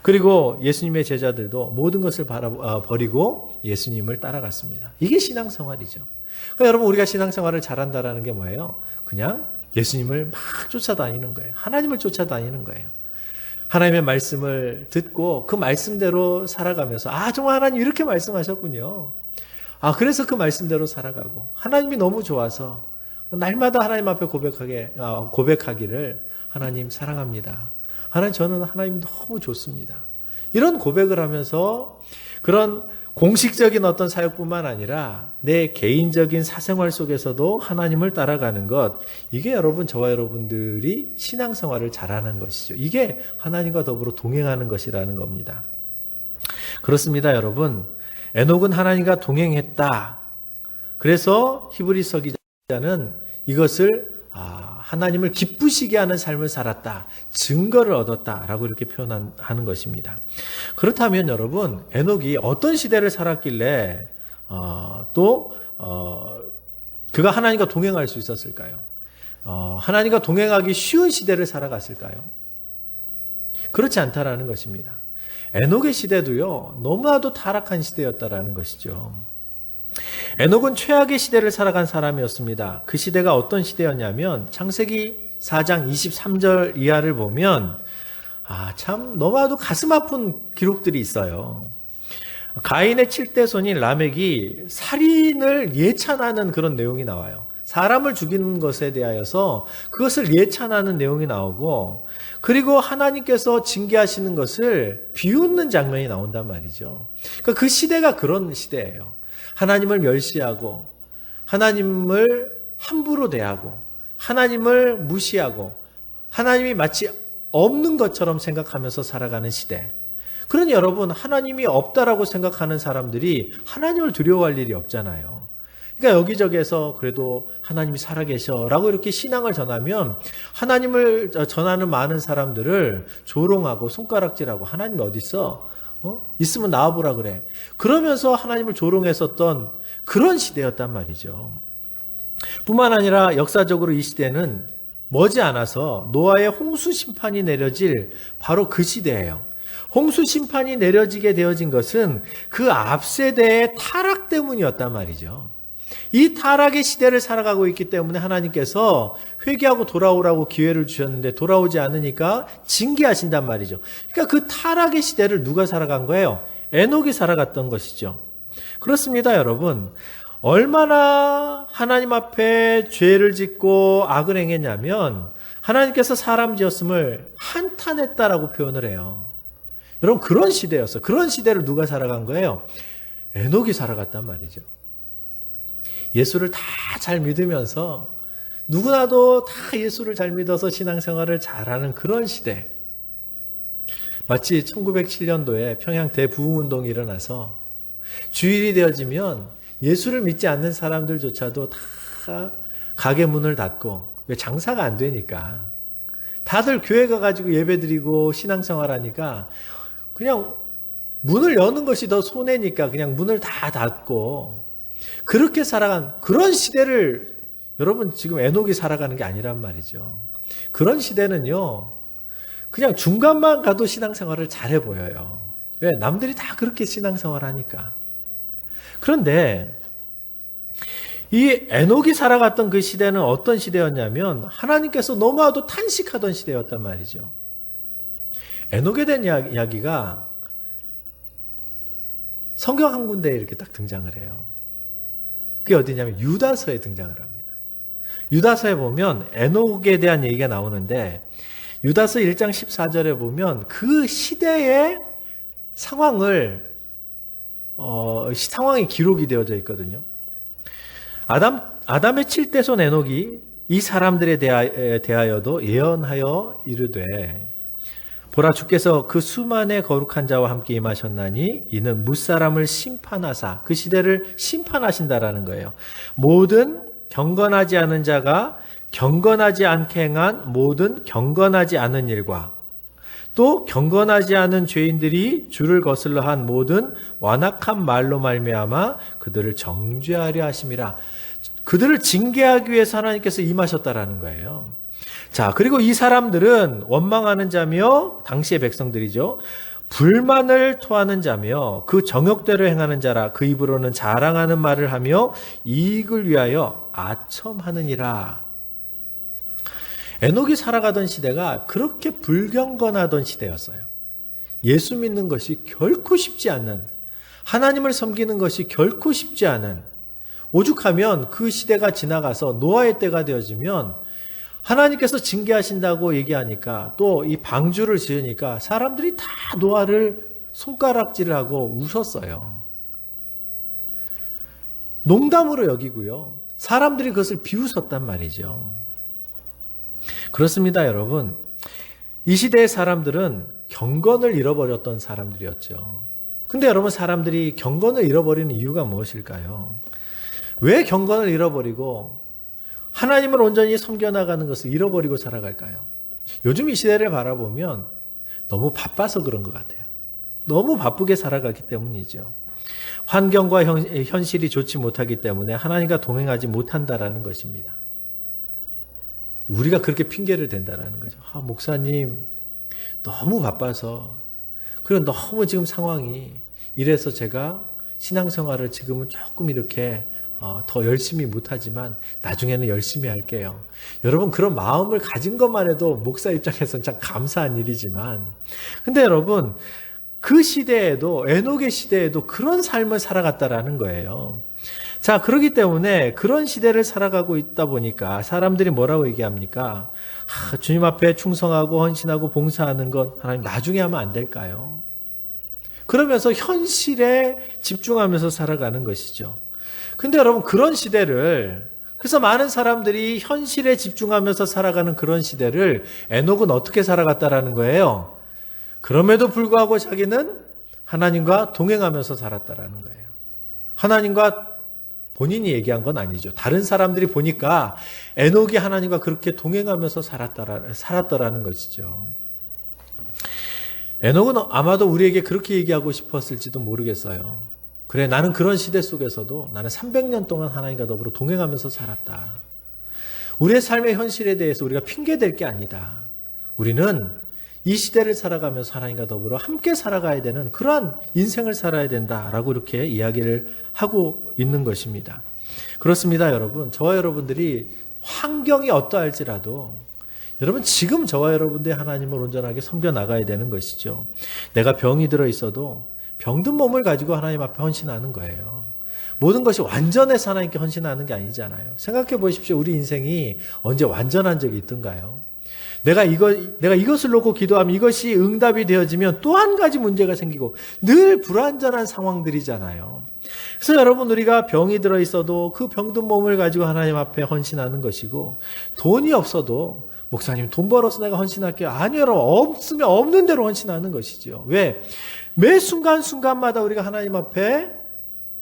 그리고 예수님의 제자들도 모든 것을 버리고 예수님을 따라갔습니다. 이게 신앙생활이죠. 그러니까 여러분 우리가 신앙생활을 잘한다는 게 뭐예요? 그냥 예수님을 막 쫓아다니는 거예요. 하나님을 쫓아다니는 거예요. 하나님의 말씀을 듣고 그 말씀대로 살아가면서 정말 하나님 이렇게 말씀하셨군요. 그래서 그 말씀대로 살아가고 하나님이 너무 좋아서 날마다 하나님 앞에 고백하기를 하나님 사랑합니다. 하나님 저는 하나님이 너무 좋습니다. 이런 고백을 하면서 그런 공식적인 어떤 사역뿐만 아니라 내 개인적인 사생활 속에서도 하나님을 따라가는 것, 이게 여러분 저와 여러분들이 신앙생활을 잘하는 것이죠. 이게 하나님과 더불어 동행하는 것이라는 겁니다. 그렇습니다, 여러분. 에녹은 하나님과 동행했다. 그래서 히브리서 기자는 이것을 하나님을 기쁘시게 하는 삶을 살았다, 증거를 얻었다라고 이렇게 표현하는 것입니다. 그렇다면 여러분, 에녹이 어떤 시대를 살았길래 그가 하나님과 동행할 수 있었을까요? 하나님과 동행하기 쉬운 시대를 살아갔을까요? 그렇지 않다라는 것입니다. 에녹의 시대도요, 너무나도 타락한 시대였다라는 것이죠. 에녹은 최악의 시대를 살아간 사람이었습니다. 그 시대가 어떤 시대였냐면 창세기 4장 23절 이하를 보면 참 너무나도 가슴 아픈 기록들이 있어요. 가인의 7대 손인 라멕이 살인을 예찬하는 그런 내용이 나와요. 사람을 죽이는 것에 대하여서 그것을 예찬하는 내용이 나오고, 그리고 하나님께서 징계하시는 것을 비웃는 장면이 나온단 말이죠. 그러니까 그 시대가 그런 시대예요. 하나님을 멸시하고 하나님을 함부로 대하고 하나님을 무시하고 하나님이 마치 없는 것처럼 생각하면서 살아가는 시대. 그러니 여러분, 하나님이 없다라고 생각하는 사람들이 하나님을 두려워할 일이 없잖아요. 그러니까 여기저기에서 그래도 하나님이 살아계셔라고 이렇게 신앙을 전하면 하나님을 전하는 많은 사람들을 조롱하고 손가락질하고 하나님이 어디 있어? 있으면 나와보라 그래. 그러면서 하나님을 조롱했었던 그런 시대였단 말이죠. 뿐만 아니라 역사적으로 이 시대는 머지않아서 노아의 홍수 심판이 내려질 바로 그 시대예요. 홍수 심판이 내려지게 되어진 것은 그 앞 세대의 타락 때문이었단 말이죠. 이 타락의 시대를 살아가고 있기 때문에 하나님께서 회개하고 돌아오라고 기회를 주셨는데 돌아오지 않으니까 징계하신단 말이죠. 그러니까 그 타락의 시대를 누가 살아간 거예요? 에녹이 살아갔던 것이죠. 그렇습니다, 여러분. 얼마나 하나님 앞에 죄를 짓고 악을 행했냐면 하나님께서 사람 지었음을 한탄했다라고 표현을 해요. 여러분, 그런 시대였어요. 그런 시대를 누가 살아간 거예요? 에녹이 살아갔단 말이죠. 예수를 다 잘 믿으면서 누구나도 다 예수를 잘 믿어서 신앙생활을 잘하는 그런 시대. 마치 1907년도에 평양 대부흥운동이 일어나서 주일이 되어지면 예수를 믿지 않는 사람들조차도 다 가게 문을 닫고, 왜? 장사가 안 되니까. 다들 교회 가가지고 예배드리고 신앙생활하니까 그냥 문을 여는 것이 더 손해니까 그냥 문을 다 닫고 그렇게 살아간 그런 시대를 여러분 지금 에녹이 살아가는 게 아니란 말이죠. 그런 시대는요, 그냥 중간만 가도 신앙생활을 잘해 보여요. 왜? 남들이 다 그렇게 신앙생활 하니까. 그런데 이 에녹이 살아갔던 그 시대는 어떤 시대였냐면 하나님께서 너무나도 탄식하던 시대였단 말이죠. 에녹에 대한 이야기가 성경 한 군데에 이렇게 딱 등장을 해요. 그게 어디냐면 유다서에 등장을 합니다. 유다서에 보면 에녹에 대한 얘기가 나오는데 유다서 1장 14절에 보면 그 시대의 상황이 기록이 되어져 있거든요. 아담의 7대손 에녹이 이 사람들에 대하여도 예언하여 이르되 보라, 주께서 그 수만의 거룩한 자와 함께 임하셨나니 이는 무사람을 심판하사, 그 시대를 심판하신다라는 거예요. 모든 경건하지 않은 자가 경건하지 않게 행한 모든 경건하지 않은 일과 또 경건하지 않은 죄인들이 주를 거슬러 한 모든 완악한 말로 말미암아 그들을 정죄하려 하심이라. 그들을 징계하기 위해서 하나님께서 임하셨다라는 거예요. 자, 그리고 이 사람들은 원망하는 자며 당시의 백성들이죠. 불만을 토하는 자며 그 정욕대로 행하는 자라. 그 입으로는 자랑하는 말을 하며 이익을 위하여 아첨하느니라. 에녹이 살아가던 시대가 그렇게 불경건하던 시대였어요. 예수 믿는 것이 결코 쉽지 않은, 하나님을 섬기는 것이 결코 쉽지 않은, 오죽하면 그 시대가 지나가서 노아의 때가 되어지면 하나님께서 징계하신다고 얘기하니까 또 이 방주를 지으니까 사람들이 다 노아를 손가락질을 하고 웃었어요. 농담으로 여기고요. 사람들이 그것을 비웃었단 말이죠. 그렇습니다, 여러분. 이 시대의 사람들은 경건을 잃어버렸던 사람들이었죠. 근데 여러분, 사람들이 경건을 잃어버리는 이유가 무엇일까요? 왜 경건을 잃어버리고 하나님을 온전히 섬겨나가는 것을 잃어버리고 살아갈까요? 요즘 이 시대를 바라보면 너무 바빠서 그런 것 같아요. 너무 바쁘게 살아가기 때문이죠. 환경과 현실이 좋지 못하기 때문에 하나님과 동행하지 못한다라는 것입니다. 우리가 그렇게 핑계를 댄다라는 거죠. 목사님, 너무 바빠서, 그리고 너무 지금 상황이 이래서 제가 신앙생활을 지금은 조금 이렇게 더 열심히 못하지만 나중에는 열심히 할게요. 여러분, 그런 마음을 가진 것만 해도 목사 입장에서는 참 감사한 일이지만, 근데 여러분, 그 시대에도, 에녹의 시대에도 그런 삶을 살아갔다라는 거예요. 자, 그렇기 때문에 그런 시대를 살아가고 있다 보니까 사람들이 뭐라고 얘기합니까? 주님 앞에 충성하고 헌신하고 봉사하는 건 하나님 나중에 하면 안 될까요? 그러면서 현실에 집중하면서 살아가는 것이죠. 근데 여러분, 그런 시대를, 그래서 많은 사람들이 현실에 집중하면서 살아가는 그런 시대를 에녹은 어떻게 살아갔다라는 거예요? 그럼에도 불구하고 자기는 하나님과 동행하면서 살았다라는 거예요. 하나님과 본인이 얘기한 건 아니죠. 다른 사람들이 보니까 에녹이 하나님과 그렇게 동행하면서 살았더라는 것이죠. 에녹은 아마도 우리에게 그렇게 얘기하고 싶었을지도 모르겠어요. 그래, 나는 그런 시대 속에서도 나는 300년 동안 하나님과 더불어 동행하면서 살았다. 우리의 삶의 현실에 대해서 우리가 핑계댈 게 아니다. 우리는 이 시대를 살아가면서 하나님과 더불어 함께 살아가야 되는 그러한 인생을 살아야 된다라고 이렇게 이야기를 하고 있는 것입니다. 그렇습니다, 여러분. 저와 여러분들이 환경이 어떠할지라도 여러분, 지금 저와 여러분들이 하나님을 온전하게 섬겨 나가야 되는 것이죠. 내가 병이 들어 있어도 병든 몸을 가지고 하나님 앞에 헌신하는 거예요. 모든 것이 완전해서 하나님께 헌신하는 게 아니잖아요. 생각해 보십시오. 우리 인생이 언제 완전한 적이 있던가요? 내가 이것을 놓고 기도하면 이것이 응답이 되어지면 또 한 가지 문제가 생기고 늘 불완전한 상황들이잖아요. 그래서 여러분, 우리가 병이 들어 있어도 그 병든 몸을 가지고 하나님 앞에 헌신하는 것이고, 돈이 없어도 목사님 돈 벌어서 내가 헌신할게요. 아니요, 여러분, 없으면 없는 대로 헌신하는 것이죠. 왜? 매 순간순간마다 우리가 하나님 앞에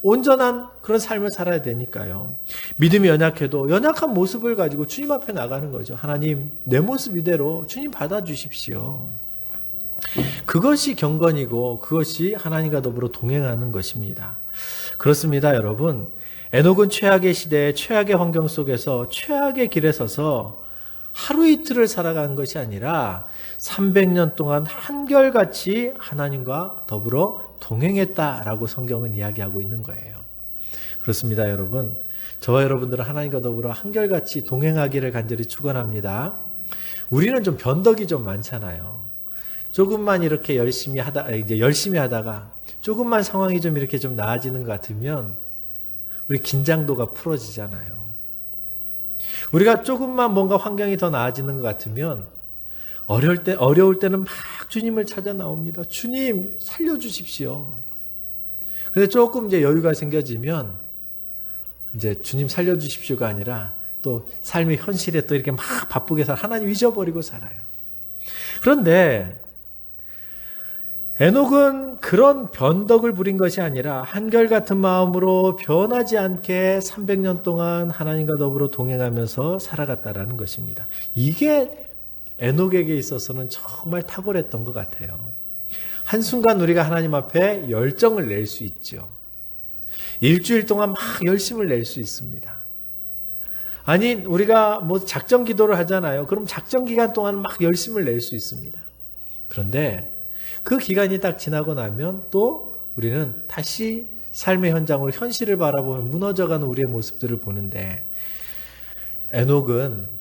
온전한 그런 삶을 살아야 되니까요. 믿음이 연약해도 연약한 모습을 가지고 주님 앞에 나가는 거죠. 하나님, 내 모습 이대로 주님 받아주십시오. 그것이 경건이고 그것이 하나님과 더불어 동행하는 것입니다. 그렇습니다, 여러분. 에녹은 최악의 시대에 최악의 환경 속에서 최악의 길에 서서 하루 이틀을 살아간 것이 아니라 300년 동안 한결같이 하나님과 더불어 동행했다라고 성경은 이야기하고 있는 거예요. 그렇습니다, 여러분. 저와 여러분들은 하나님과 더불어 한결같이 동행하기를 간절히 축원합니다. 우리는 좀 변덕이 좀 많잖아요. 조금만 이렇게 열심히 하다가 조금만 상황이 좀 이렇게 좀 나아지는 것 같으면 우리 긴장도가 풀어지잖아요. 우리가 조금만 뭔가 환경이 더 나아지는 것 같으면 어려울 때는 막 주님을 찾아 나옵니다. 주님 살려주십시오. 근데 조금 이제 여유가 생겨지면 이제 주님 살려주십시오가 아니라 또 삶의 현실에 또 이렇게 막 바쁘게 하나님 잊어버리고 살아요. 그런데 에녹은 그런 변덕을 부린 것이 아니라 한결같은 마음으로 변하지 않게 300년 동안 하나님과 더불어 동행하면서 살아갔다라는 것입니다. 이게 에녹에게 있어서는 정말 탁월했던 것 같아요. 한순간 우리가 하나님 앞에 열정을 낼 수 있죠. 일주일 동안 막 열심을 낼 수 있습니다. 아니, 우리가 뭐 작전 기도를 하잖아요. 그럼 작전 기간 동안 막 열심을 낼 수 있습니다. 그런데 그 기간이 딱 지나고 나면 또 우리는 다시 삶의 현장으로 현실을 바라보며 무너져가는 우리의 모습들을 보는데, 에녹은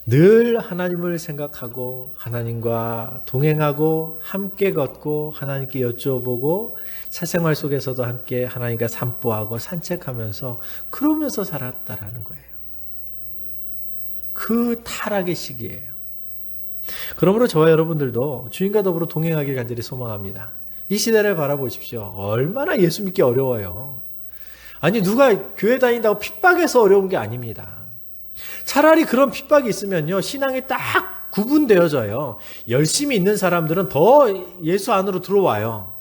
늘 하나님을 생각하고 하나님과 동행하고 함께 걷고 하나님께 여쭈어보고 사생활 속에서도 함께 하나님과 산보하고 산책하면서 그러면서 살았다라는 거예요. 그 타락의 시기예요. 그러므로 저와 여러분들도 주님과 더불어 동행하길 간절히 소망합니다. 이 시대를 바라보십시오. 얼마나 예수 믿기 어려워요. 아니, 누가 교회 다닌다고 핍박해서 어려운 게 아닙니다. 차라리 그런 핍박이 있으면요, 신앙이 딱 구분되어져요. 열심히 있는 사람들은 더 예수 안으로 들어와요.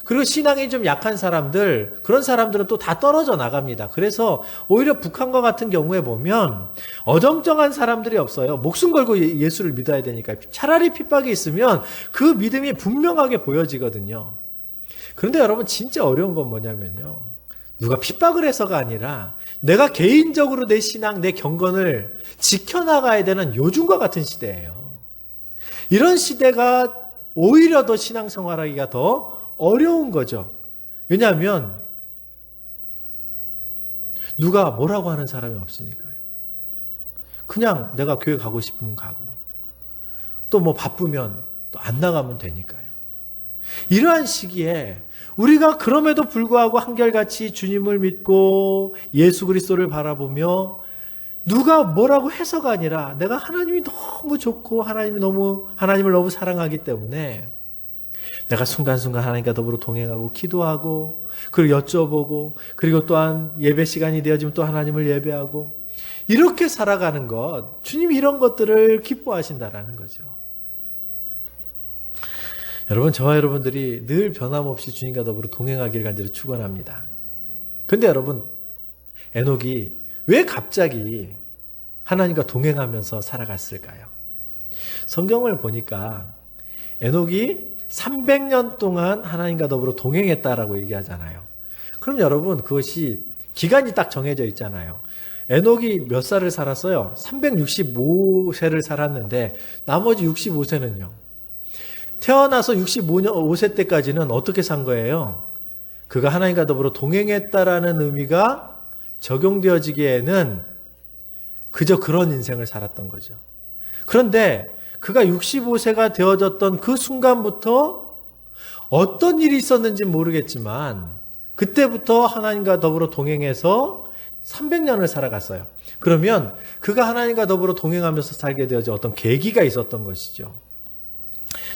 그리고 신앙이 좀 약한 사람들, 그런 사람들은 또 다 떨어져 나갑니다. 그래서 오히려 북한과 같은 경우에 보면 어정쩡한 사람들이 없어요. 목숨 걸고 예수를 믿어야 되니까. 차라리 핍박이 있으면 그 믿음이 분명하게 보여지거든요. 그런데 여러분, 진짜 어려운 건 뭐냐면요, 누가 핍박을 해서가 아니라 내가 개인적으로 내 신앙, 내 경건을 지켜나가야 되는 요즘과 같은 시대예요. 이런 시대가 오히려 더 신앙생활하기가 더 어려운 거죠. 왜냐하면 누가 뭐라고 하는 사람이 없으니까요. 그냥 내가 교회 가고 싶으면 가고, 또 뭐 바쁘면 또 안 나가면 되니까요. 이러한 시기에 우리가 그럼에도 불구하고 한결같이 주님을 믿고 예수 그리스도를 바라보며 누가 뭐라고 해서가 아니라 내가 하나님이 너무 좋고 하나님을 너무 사랑하기 때문에 내가 순간순간 하나님과 더불어 동행하고 기도하고 그리고 여쭤보고 그리고 또한 예배 시간이 되어지면 또 하나님을 예배하고 이렇게 살아가는 것, 주님이 이런 것들을 기뻐하신다라는 거죠. 여러분, 저와 여러분들이 늘 변함없이 주님과 더불어 동행하기를 간절히 축원합니다. 근데 여러분, 에녹이 왜 갑자기 하나님과 동행하면서 살아갔을까요? 성경을 보니까 에녹이 300년 동안 하나님과 더불어 동행했다라고 얘기하잖아요. 그럼 여러분, 그것이 기간이 딱 정해져 있잖아요. 에녹이 몇 살을 살았어요? 365세를 살았는데 나머지 65세는요. 태어나서 65세 때까지는 어떻게 산 거예요? 그가 하나님과 더불어 동행했다라는 의미가 적용되어지기에는 그저 그런 인생을 살았던 거죠. 그런데 그가 65세가 되어졌던 그 순간부터 어떤 일이 있었는지 모르겠지만 그때부터 하나님과 더불어 동행해서 300년을 살아갔어요. 그러면 그가 하나님과 더불어 동행하면서 살게 되어져 어떤 계기가 있었던 것이죠.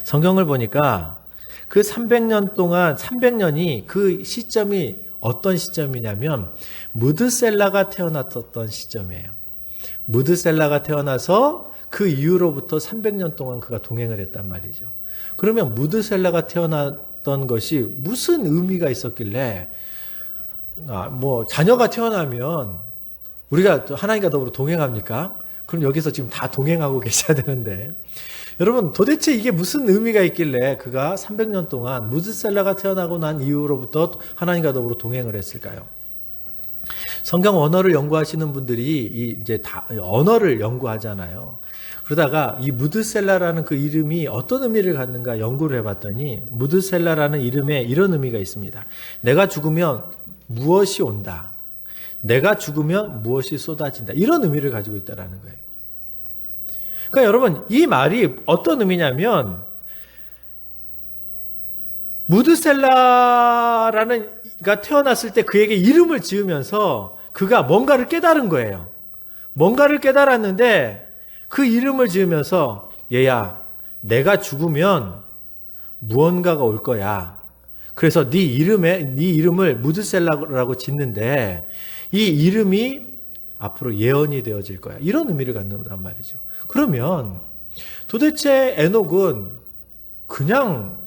성경을 보니까 그 300년 동안 300년이 그 시점이 어떤 시점이냐면 무드셀라가 태어났던 시점이에요. 무드셀라가 태어나서 그 이후로부터 300년 동안 그가 동행을 했단 말이죠. 그러면 무드셀라가 태어났던 것이 무슨 의미가 있었길래 자녀가 태어나면 우리가 하나님과 더불어 동행합니까? 그럼 여기서 지금 다 동행하고 계셔야 되는데 여러분 도대체 이게 무슨 의미가 있길래 그가 300년 동안 무드셀라가 태어나고 난 이후로부터 하나님과 더불어 동행을 했을까요? 성경 언어를 연구하시는 분들이 이제 다 언어를 연구하잖아요. 그러다가 이 무드셀라라는 그 이름이 어떤 의미를 갖는가 연구를 해봤더니 무드셀라라는 이름에 이런 의미가 있습니다. 내가 죽으면 무엇이 온다. 내가 죽으면 무엇이 쏟아진다. 이런 의미를 가지고 있다는 거예요. 그러니까 여러분 이 말이 어떤 의미냐면 무드셀라라는 가 태어났을 때 그에게 이름을 지으면서 그가 뭔가를 깨달은 거예요. 뭔가를 깨달았는데 그 이름을 지으면서 얘야 내가 죽으면 무언가가 올 거야. 그래서 네 이름을 무드셀라라고 짓는데 이 이름이 앞으로 예언이 되어질 거야. 이런 의미를 갖는단 말이죠. 그러면 도대체 에녹은 그냥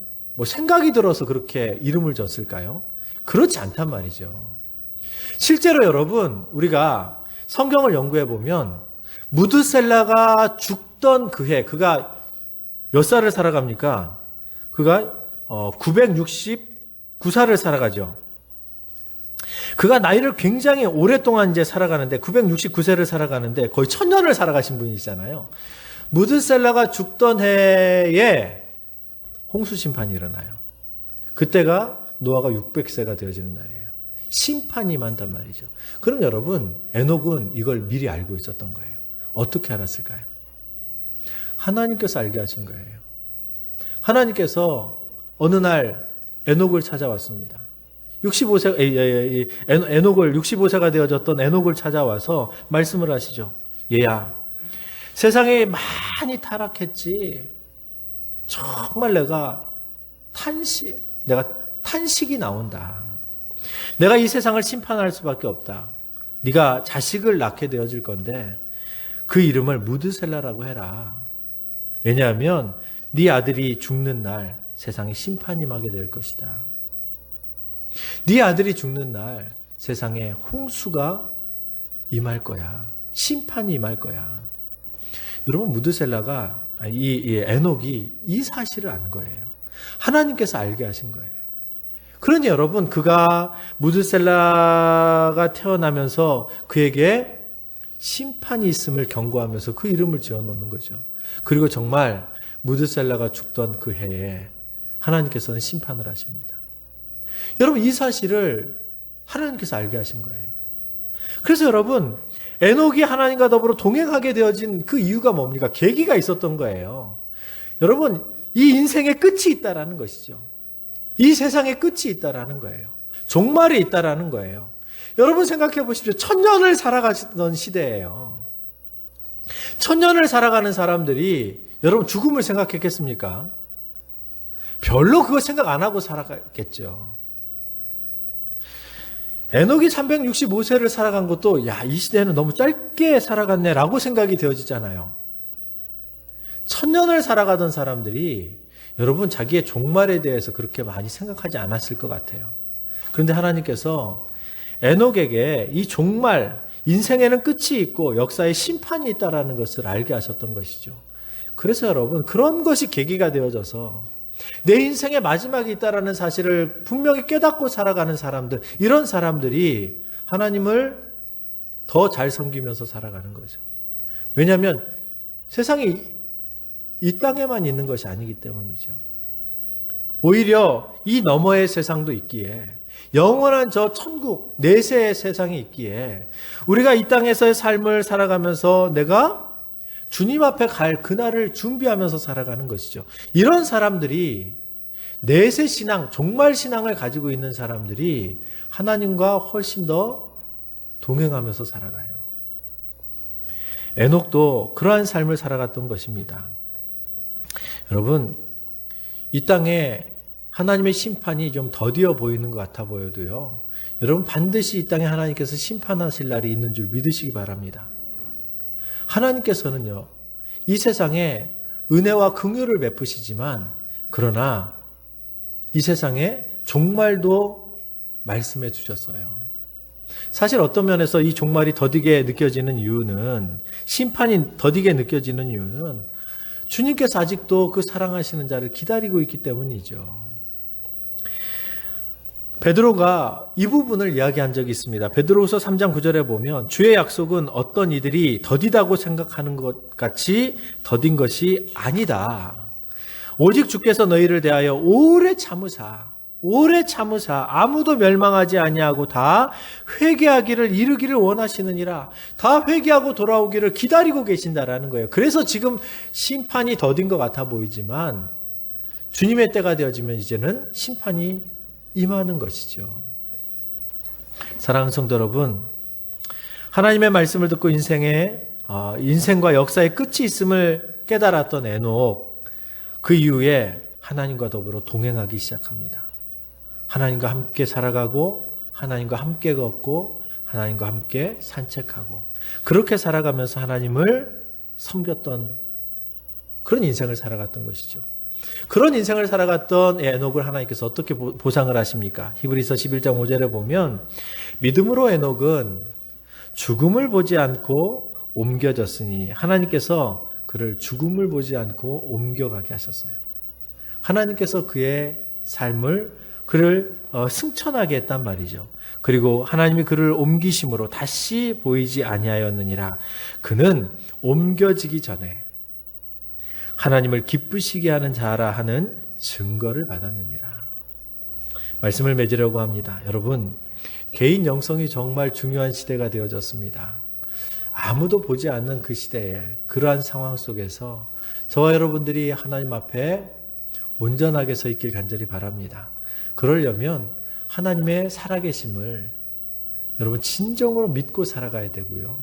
생각이 들어서 그렇게 이름을 졌을까요? 그렇지 않단 말이죠. 실제로 여러분 우리가 성경을 연구해 보면 무드셀라가 죽던 그 해 그가 몇 살을 살아갑니까? 그가 969살을 살아가죠. 그가 나이를 굉장히 오랫동안 이제 살아가는데 969세를 살아가는데 거의 1000년을 살아가신 분이잖아요. 무드셀라가 죽던 해에 홍수 심판이 일어나요. 그때가 노아가 600세가 되어지는 날이에요. 심판이 임한단 말이죠. 그럼 여러분 에녹은 이걸 미리 알고 있었던 거예요. 어떻게 알았을까요? 하나님께서 알게 하신 거예요. 하나님께서 어느 날 에녹을 찾아왔습니다. 65세 에녹을 65세가 되어졌던 에녹을 찾아와서 말씀을 하시죠. 얘야, 세상에 많이 타락했지. 정말 내가 탄식이 나온다. 내가 이 세상을 심판할 수밖에 없다. 네가 자식을 낳게 되어질 건데 그 이름을 무드셀라라고 해라. 왜냐하면 네 아들이 죽는 날 세상에 심판이 임하게 될 것이다. 네 아들이 죽는 날 세상에 홍수가 임할 거야. 심판이 임할 거야. 여러분 무드셀라가 이 에녹이 이 사실을 안 거예요. 하나님께서 알게 하신 거예요. 그러니 여러분 그가 무드셀라가 태어나면서 그에게 심판이 있음을 경고하면서 그 이름을 지어놓는 거죠. 그리고 정말 무드셀라가 죽던 그 해에 하나님께서는 심판을 하십니다. 여러분 이 사실을 하나님께서 알게 하신 거예요. 그래서 여러분 에녹이 하나님과 더불어 동행하게 되어진 그 이유가 뭡니까? 계기가 있었던 거예요. 여러분 이 인생의 끝이 있다라는 것이죠. 이 세상의 끝이 있다라는 거예요. 종말이 있다라는 거예요. 여러분 생각해 보십시오. 1000년을 살아가던 시대예요. 1000년을 살아가는 사람들이 여러분 죽음을 생각했겠습니까? 별로 그거 생각 안 하고 살아갔겠죠. 에녹이 365세를 살아간 것도 이 시대는 너무 짧게 살아갔네라고 생각이 되어지잖아요. 1000년을 살아가던 사람들이 여러분 자기의 종말에 대해서 그렇게 많이 생각하지 않았을 것 같아요. 그런데 하나님께서 에녹에게 이 종말, 인생에는 끝이 있고 역사에 심판이 있다는 것을 알게 하셨던 것이죠. 그래서 여러분 그런 것이 계기가 되어져서 내 인생의 마지막이 있다는 사실을 분명히 깨닫고 살아가는 사람들, 이런 사람들이 하나님을 더 잘 섬기면서 살아가는 거죠. 왜냐하면 세상이 이 땅에만 있는 것이 아니기 때문이죠. 오히려 이 너머의 세상도 있기에, 영원한 저 천국 내세의 세상이 있기에 우리가 이 땅에서의 삶을 살아가면서 내가 주님 앞에 갈 그날을 준비하면서 살아가는 것이죠. 이런 사람들이 내세 신앙, 종말 신앙을 가지고 있는 사람들이 하나님과 훨씬 더 동행하면서 살아가요. 에녹도 그러한 삶을 살아갔던 것입니다. 여러분, 이 땅에 하나님의 심판이 좀 더디어 보이는 것 같아 보여도요, 여러분 반드시 이 땅에 하나님께서 심판하실 날이 있는 줄 믿으시기 바랍니다. 하나님께서는요, 이 세상에 은혜와 긍휼을 베푸시지만, 그러나 이 세상에 종말도 말씀해 주셨어요. 사실 어떤 면에서 이 종말이 더디게 느껴지는 이유는, 심판이 더디게 느껴지는 이유는 주님께서 아직도 그 사랑하시는 자를 기다리고 있기 때문이죠. 베드로가 이 부분을 이야기한 적이 있습니다. 베드로후서 3장 9절에 보면 주의 약속은 어떤 이들이 더디다고 생각하는 것 같이 더딘 것이 아니다. 오직 주께서 너희를 대하여 오래 참으사 아무도 멸망하지 아니하고 다 회개하기를 이르기를 원하시느니라. 다 회개하고 돌아오기를 기다리고 계신다라는 거예요. 그래서 지금 심판이 더딘 것 같아 보이지만 주님의 때가 되어지면 이제는 심판이 임하는 것이죠. 사랑하는 성도 여러분, 하나님의 말씀을 듣고 인생과 역사의 끝이 있음을 깨달았던 에녹, 그 이후에 하나님과 더불어 동행하기 시작합니다. 하나님과 함께 살아가고, 하나님과 함께 걷고, 하나님과 함께 산책하고, 그렇게 살아가면서 하나님을 섬겼던 그런 인생을 살아갔던 것이죠. 그런 인생을 살아갔던 에녹을 하나님께서 어떻게 보상을 하십니까? 히브리서 11장 5절에 보면 믿음으로 에녹은 죽음을 보지 않고 옮겨졌으니 하나님께서 그를 죽음을 보지 않고 옮겨가게 하셨어요. 하나님께서 그의 삶을 그를 승천하게 했단 말이죠. 그리고 하나님이 그를 옮기심으로 다시 보이지 아니하였느니라. 그는 옮겨지기 전에 하나님을 기쁘시게 하는 자라 하는 증거를 받았느니라. 말씀을 맺으려고 합니다. 여러분, 개인 영성이 정말 중요한 시대가 되어졌습니다. 아무도 보지 않는 그 시대에, 그러한 상황 속에서 저와 여러분들이 하나님 앞에 온전하게 서 있길 간절히 바랍니다. 그러려면 하나님의 살아계심을 여러분 진정으로 믿고 살아가야 되고요.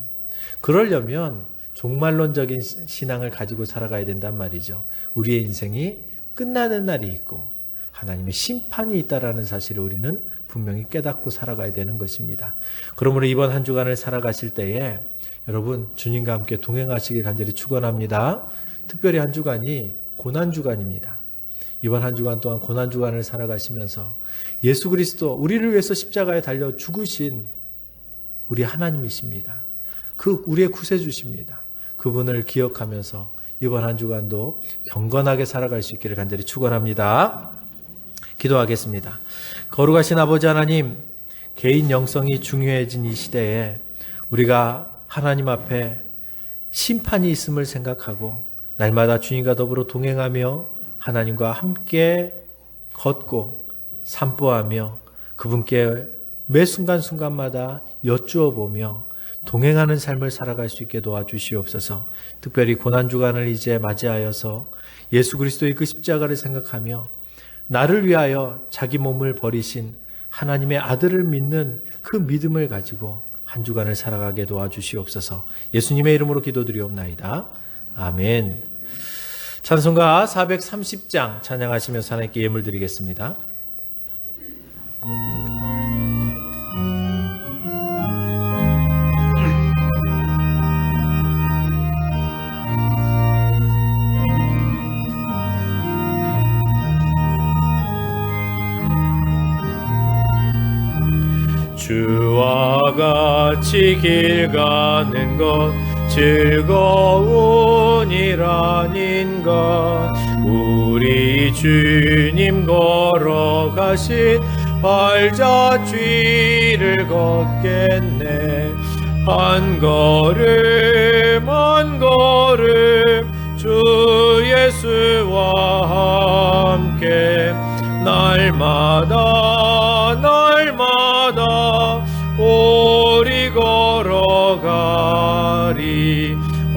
그러려면 종말론적인 신앙을 가지고 살아가야 된단 말이죠. 우리의 인생이 끝나는 날이 있고 하나님의 심판이 있다라는 사실을 우리는 분명히 깨닫고 살아가야 되는 것입니다. 그러므로 이번 한 주간을 살아가실 때에 여러분 주님과 함께 동행하시길 간절히 축원합니다. 특별히 한 주간이 고난주간입니다. 이번 한 주간 동안 고난주간을 살아가시면서 예수 그리스도, 우리를 위해서 십자가에 달려 죽으신 우리 하나님이십니다. 그 우리의 구세주십니다. 그분을 기억하면서 이번 한 주간도 경건하게 살아갈 수 있기를 간절히 축원합니다. 기도하겠습니다. 거룩하신 아버지 하나님, 개인 영성이 중요해진 이 시대에 우리가 하나님 앞에 심판이 있음을 생각하고 날마다 주님과 더불어 동행하며 하나님과 함께 걷고 산보하며 그분께 매 순간순간마다 여쭈어 보며 동행하는 삶을 살아갈 수 있게 도와주시옵소서. 특별히 고난주간을 이제 맞이하여서 예수 그리스도의 그 십자가를 생각하며 나를 위하여 자기 몸을 버리신 하나님의 아들을 믿는 그 믿음을 가지고 한 주간을 살아가게 도와주시옵소서. 예수님의 이름으로 기도드리옵나이다. 아멘. 찬송가 430장 찬양하시면서 하나님께 예물 드리겠습니다. 주와 같이 길 가는 것 즐거운 일 아닌가. 우리 주님 걸어가신 발자취를 걷겠네. 한 걸음 한 걸음 주 예수와 함께 날마다 날마다 오리 걸어가리.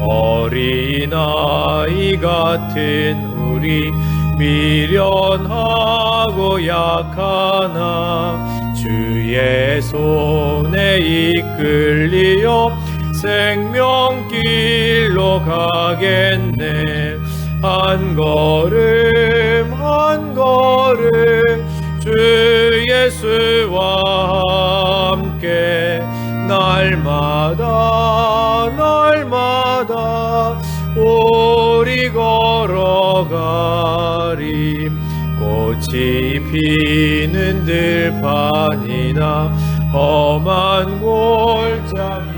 어린아이 같은 우리 미련하고 약하나 주의 손에 이끌리어 생명길로 가겠네. 한 걸음 한 걸음 주 예수와 함께 날마다 날마다 오리 걸어가리. 꽃이 피는 들판이나 험한 골짜기라도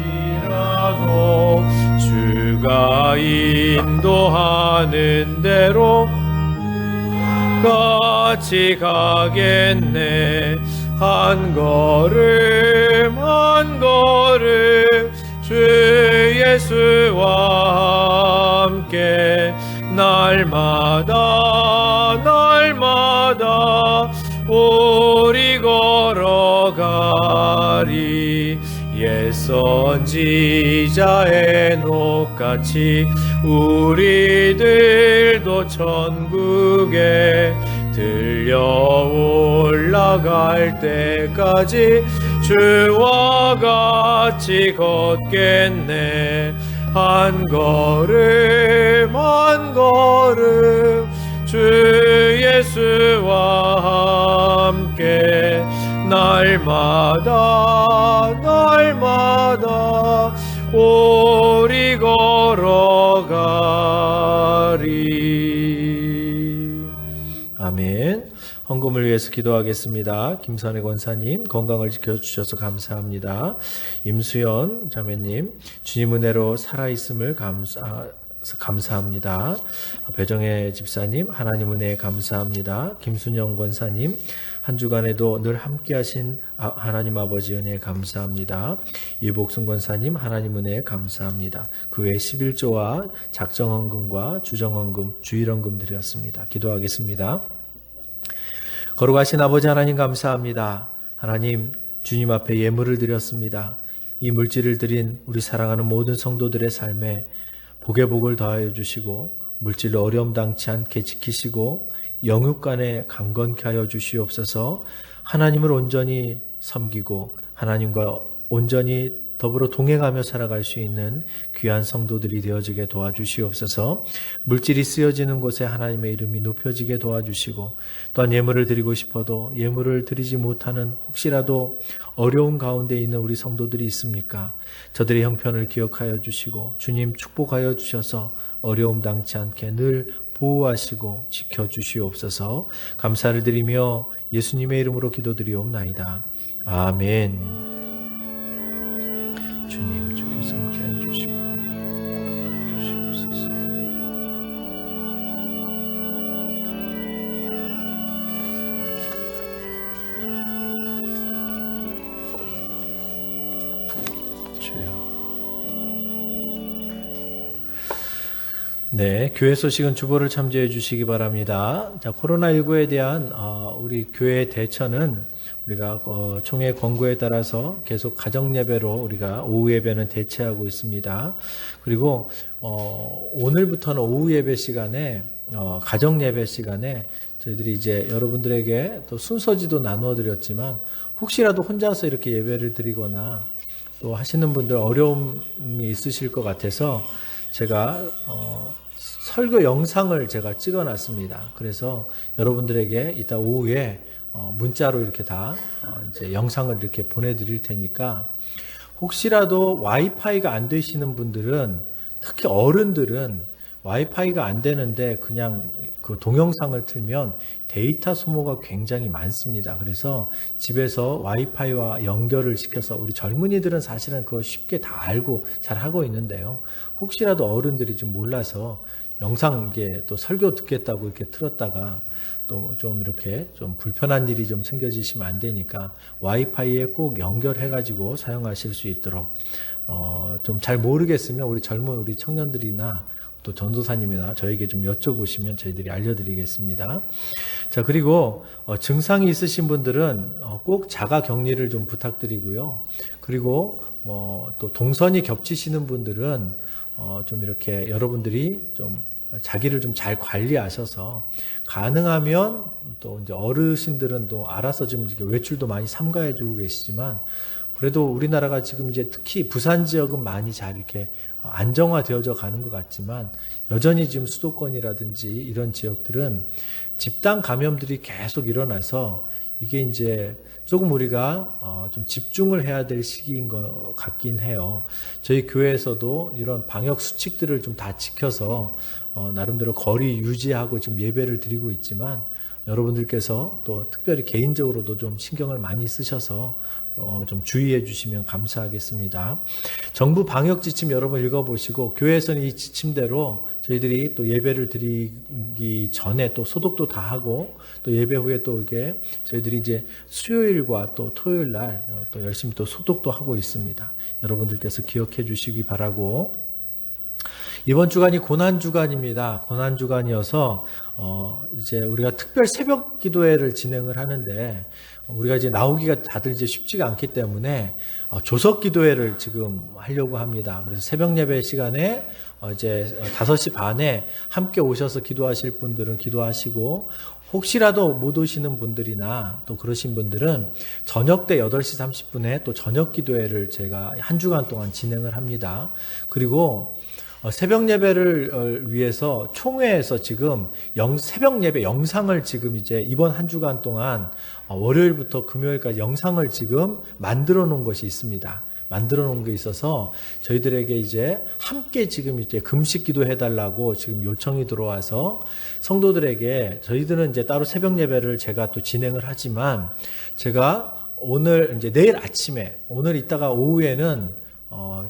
주가 인도하는 대로 같이 가겠네. 한 걸음 한 걸음 주 예수와 함께 날마다 날마다 우리 걸어가리. 옛 선지자의 녹같이 우리들도 천국에 들려 올라갈 때까지 주와 같이 걷겠네. 한 걸음 한 걸음 주 예수와 함께 날마다 날마다 오리 걸어가리. 아멘. 헌금을 위해서 기도하겠습니다. 김선혜 권사님 건강을 지켜주셔서 감사합니다. 임수연 자매님 주님 은혜로 살아있음을 감사합니다. 배정혜 집사님 하나님 은혜에 감사합니다. 김순영 권사님 한 주간에도 늘 함께 하신 하나님 아버지 은혜에 감사합니다. 이복순 권사님 하나님 은혜에 감사합니다. 그 외 11조와 작정헌금과 주정헌금 주일헌금 드렸습니다. 기도하겠습니다. 거룩하신 아버지 하나님 감사합니다. 하나님 주님 앞에 예물을 드렸습니다. 이 물질을 드린 우리 사랑하는 모든 성도들의 삶에 복의 복을 더하여 주시고 물질로 어려움 당치 않게 지키시고 영육간에 강건케 하여 주시옵소서. 하나님을 온전히 섬기고 하나님과 온전히 더불어 동행하며 살아갈 수 있는 귀한 성도들이 되어지게 도와주시옵소서. 물질이 쓰여지는 곳에 하나님의 이름이 높여지게 도와주시고 또한 예물을 드리고 싶어도 예물을 드리지 못하는 혹시라도 어려운 가운데 있는 우리 성도들이 있습니까? 저들의 형편을 기억하여 주시고 주님 축복하여 주셔서 어려움 당치 않게 늘 보호하시고 지켜주시옵소서. 감사를 드리며 예수님의 이름으로 기도드리옵나이다. 아멘. 주님 주께서 함께해 주시고 주시옵소서. 주여. 네, 교회 소식은 주보를 참조해 주시기 바랍니다. 자, 코로나19에 대한 우리 교회 대처는 우리가 총회 권고에 따라서 계속 가정 예배로 우리가 오후 예배는 대체하고 있습니다. 그리고 오늘부터는 오후 예배 시간에 가정 예배 시간에 저희들이 이제 여러분들에게 또 순서지도 나누어 드렸지만 혹시라도 혼자서 이렇게 예배를 드리거나 또 하시는 분들 어려움이 있으실 것 같아서 제가 설교 영상을 제가 찍어 놨습니다. 그래서 여러분들에게 이따 오후에 문자로 이렇게 다 이제 영상을 이렇게 보내드릴 테니까 혹시라도 와이파이가 안 되시는 분들은 특히 어른들은 와이파이가 안 되는데 그냥 그 동영상을 틀면 데이터 소모가 굉장히 많습니다. 그래서 집에서 와이파이와 연결을 시켜서 우리 젊은이들은 사실은 그거 쉽게 다 알고 잘 하고 있는데요. 혹시라도 어른들이 좀 몰라서 영상 이게 또 설교 듣겠다고 이렇게 틀었다가 또 좀 이렇게 좀 불편한 일이 좀 생겨지시면 안 되니까 와이파이에 꼭 연결해 가지고 사용하실 수 있도록 좀 잘 모르겠으면 우리 젊은 우리 청년들이나 또 전도사님이나 저에게 좀 여쭤보시면 저희들이 알려드리겠습니다. 자, 그리고 증상이 있으신 분들은 꼭 자가 격리를 좀 부탁드리고요. 그리고 또 동선이 겹치시는 분들은 좀 이렇게 여러분들이 좀 자기를 좀 잘 관리하셔서 가능하면 또 이제 어르신들은 또 알아서 지금 이렇게 외출도 많이 삼가해 주고 계시지만 그래도 우리나라가 지금 이제 특히 부산 지역은 많이 잘 이렇게 안정화되어져 가는 것 같지만 여전히 지금 수도권이라든지 이런 지역들은 집단 감염들이 계속 일어나서 이게 이제 조금 우리가 좀 집중을 해야 될 시기인 것 같긴 해요. 저희 교회에서도 이런 방역 수칙들을 좀 다 지켜서 나름대로 거리 유지하고 지금 예배를 드리고 있지만 여러분들께서 또 특별히 개인적으로도 좀 신경을 많이 쓰셔서 좀 주의해 주시면 감사하겠습니다. 정부 방역 지침 여러분 읽어보시고 교회에서는 이 지침대로 저희들이 또 예배를 드리기 전에 또 소독도 다 하고 또 예배 후에 또 이게 저희들이 이제 수요일과 또 토요일 날 또 열심히 또 소독도 하고 있습니다. 여러분들께서 기억해 주시기 바라고 이번 주간이 고난 주간입니다. 고난 주간이어서 이제 우리가 특별 새벽 기도회를 진행을 하는데 우리가 이제 나오기가 다들 이제 쉽지가 않기 때문에 조석 기도회를 지금 하려고 합니다. 그래서 새벽 예배 시간에 이제 5시 반에 함께 오셔서 기도하실 분들은 기도하시고 혹시라도 못 오시는 분들이나 또 그러신 분들은 저녁 때 8시 30분에 또 저녁 기도회를 제가 한 주간 동안 진행을 합니다. 그리고 새벽 예배를 위해서 총회에서 지금 새벽 예배 영상을 지금 이제 이번 한 주간 동안 월요일부터 금요일까지 영상을 지금 만들어 놓은 것이 있습니다. 만들어 놓은 게 있어서 저희들에게 이제 함께 지금 이제 금식 기도해 달라고 지금 요청이 들어와서 성도들에게 저희들은 이제 따로 새벽 예배를 제가 또 진행을 하지만 제가 오늘 이제 내일 아침에 오늘 이따가 오후에는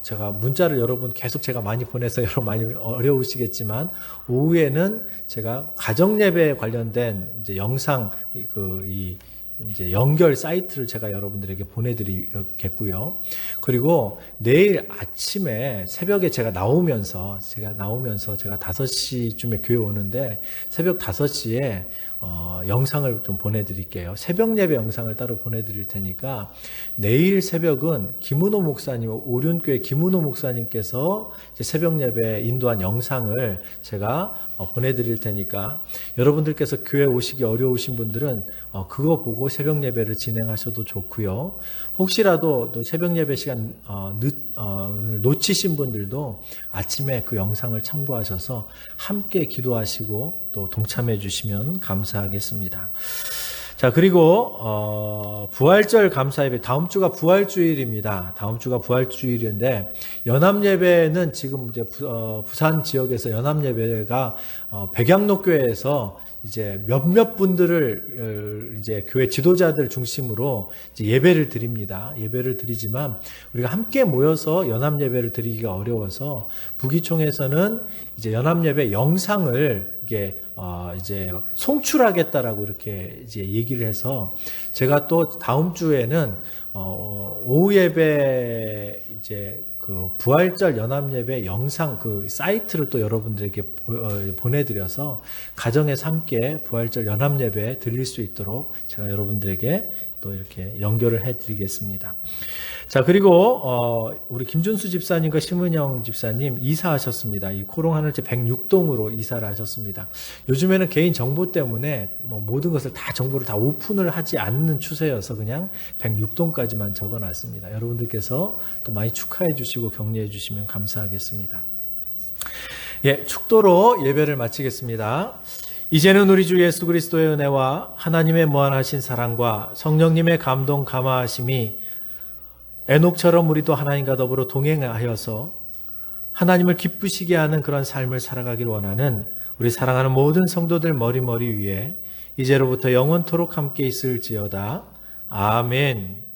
제가 문자를 여러분 계속 제가 많이 보내서 여러분 많이 어려우시겠지만 오후에는 제가 가정 예배에 관련된 이제 영상 이제 연결 사이트를 제가 여러분들에게 보내드리겠고요. 그리고 내일 아침에 새벽에 제가 나오면서 제가 5시쯤에 교회 오는데 새벽 5시에 영상을 좀 보내드릴게요. 새벽 예배 영상을 따로 보내드릴 테니까 내일 새벽은 김은호 목사님, 오륜교회 김은호 목사님께서 이제 새벽 예배 인도한 영상을 제가 보내드릴 테니까 여러분들께서 교회 오시기 어려우신 분들은 그거 보고 새벽 예배를 진행하셔도 좋고요. 혹시라도 또 새벽 예배 시간 놓치신 분들도 아침에 그 영상을 참고하셔서 함께 기도하시고 또 동참해 주시면 감사하겠습니다. 자, 그리고 부활절 감사예배 다음 주가 부활주일입니다. 다음 주가 부활주일인데 연합예배는 지금 이제 부산 지역에서 연합예배가 백양로교회에서 이제 몇몇 분들을 이제 교회 지도자들 중심으로 이제 예배를 드립니다. 예배를 드리지만 우리가 함께 모여서 연합 예배를 드리기가 어려워서 부기총에서는 이제 연합 예배 영상을 이게 이제 송출하겠다라고 이렇게 이제 얘기를 해서 제가 또 다음 주에는 오후 예배 이제 그 부활절 연합예배 영상 그 사이트를 또 여러분들에게 보내드려서 가정에서 함께 부활절 연합예배 드릴 수 있도록 제가 여러분들에게 또 이렇게 연결을 해드리겠습니다. 자, 그리고 우리 김준수 집사님과 심은영 집사님 이사하셨습니다. 이 코롱하늘제 106동으로 이사를 하셨습니다. 요즘에는 개인 정보 때문에 뭐 모든 것을 다 정보를 다 오픈을 하지 않는 추세여서 그냥 106동까지만 적어놨습니다. 여러분들께서 또 많이 축하해 주시고 격려해 주시면 감사하겠습니다. 예, 축도로 예배를 마치겠습니다. 이제는 우리 주 예수 그리스도의 은혜와 하나님의 무한하신 사랑과 성령님의 감동 감화하심이 에녹처럼 우리도 하나님과 더불어 동행하여서 하나님을 기쁘시게 하는 그런 삶을 살아가길 원하는 우리 사랑하는 모든 성도들 머리 위에 이제로부터 영원토록 함께 있을지어다. 아멘.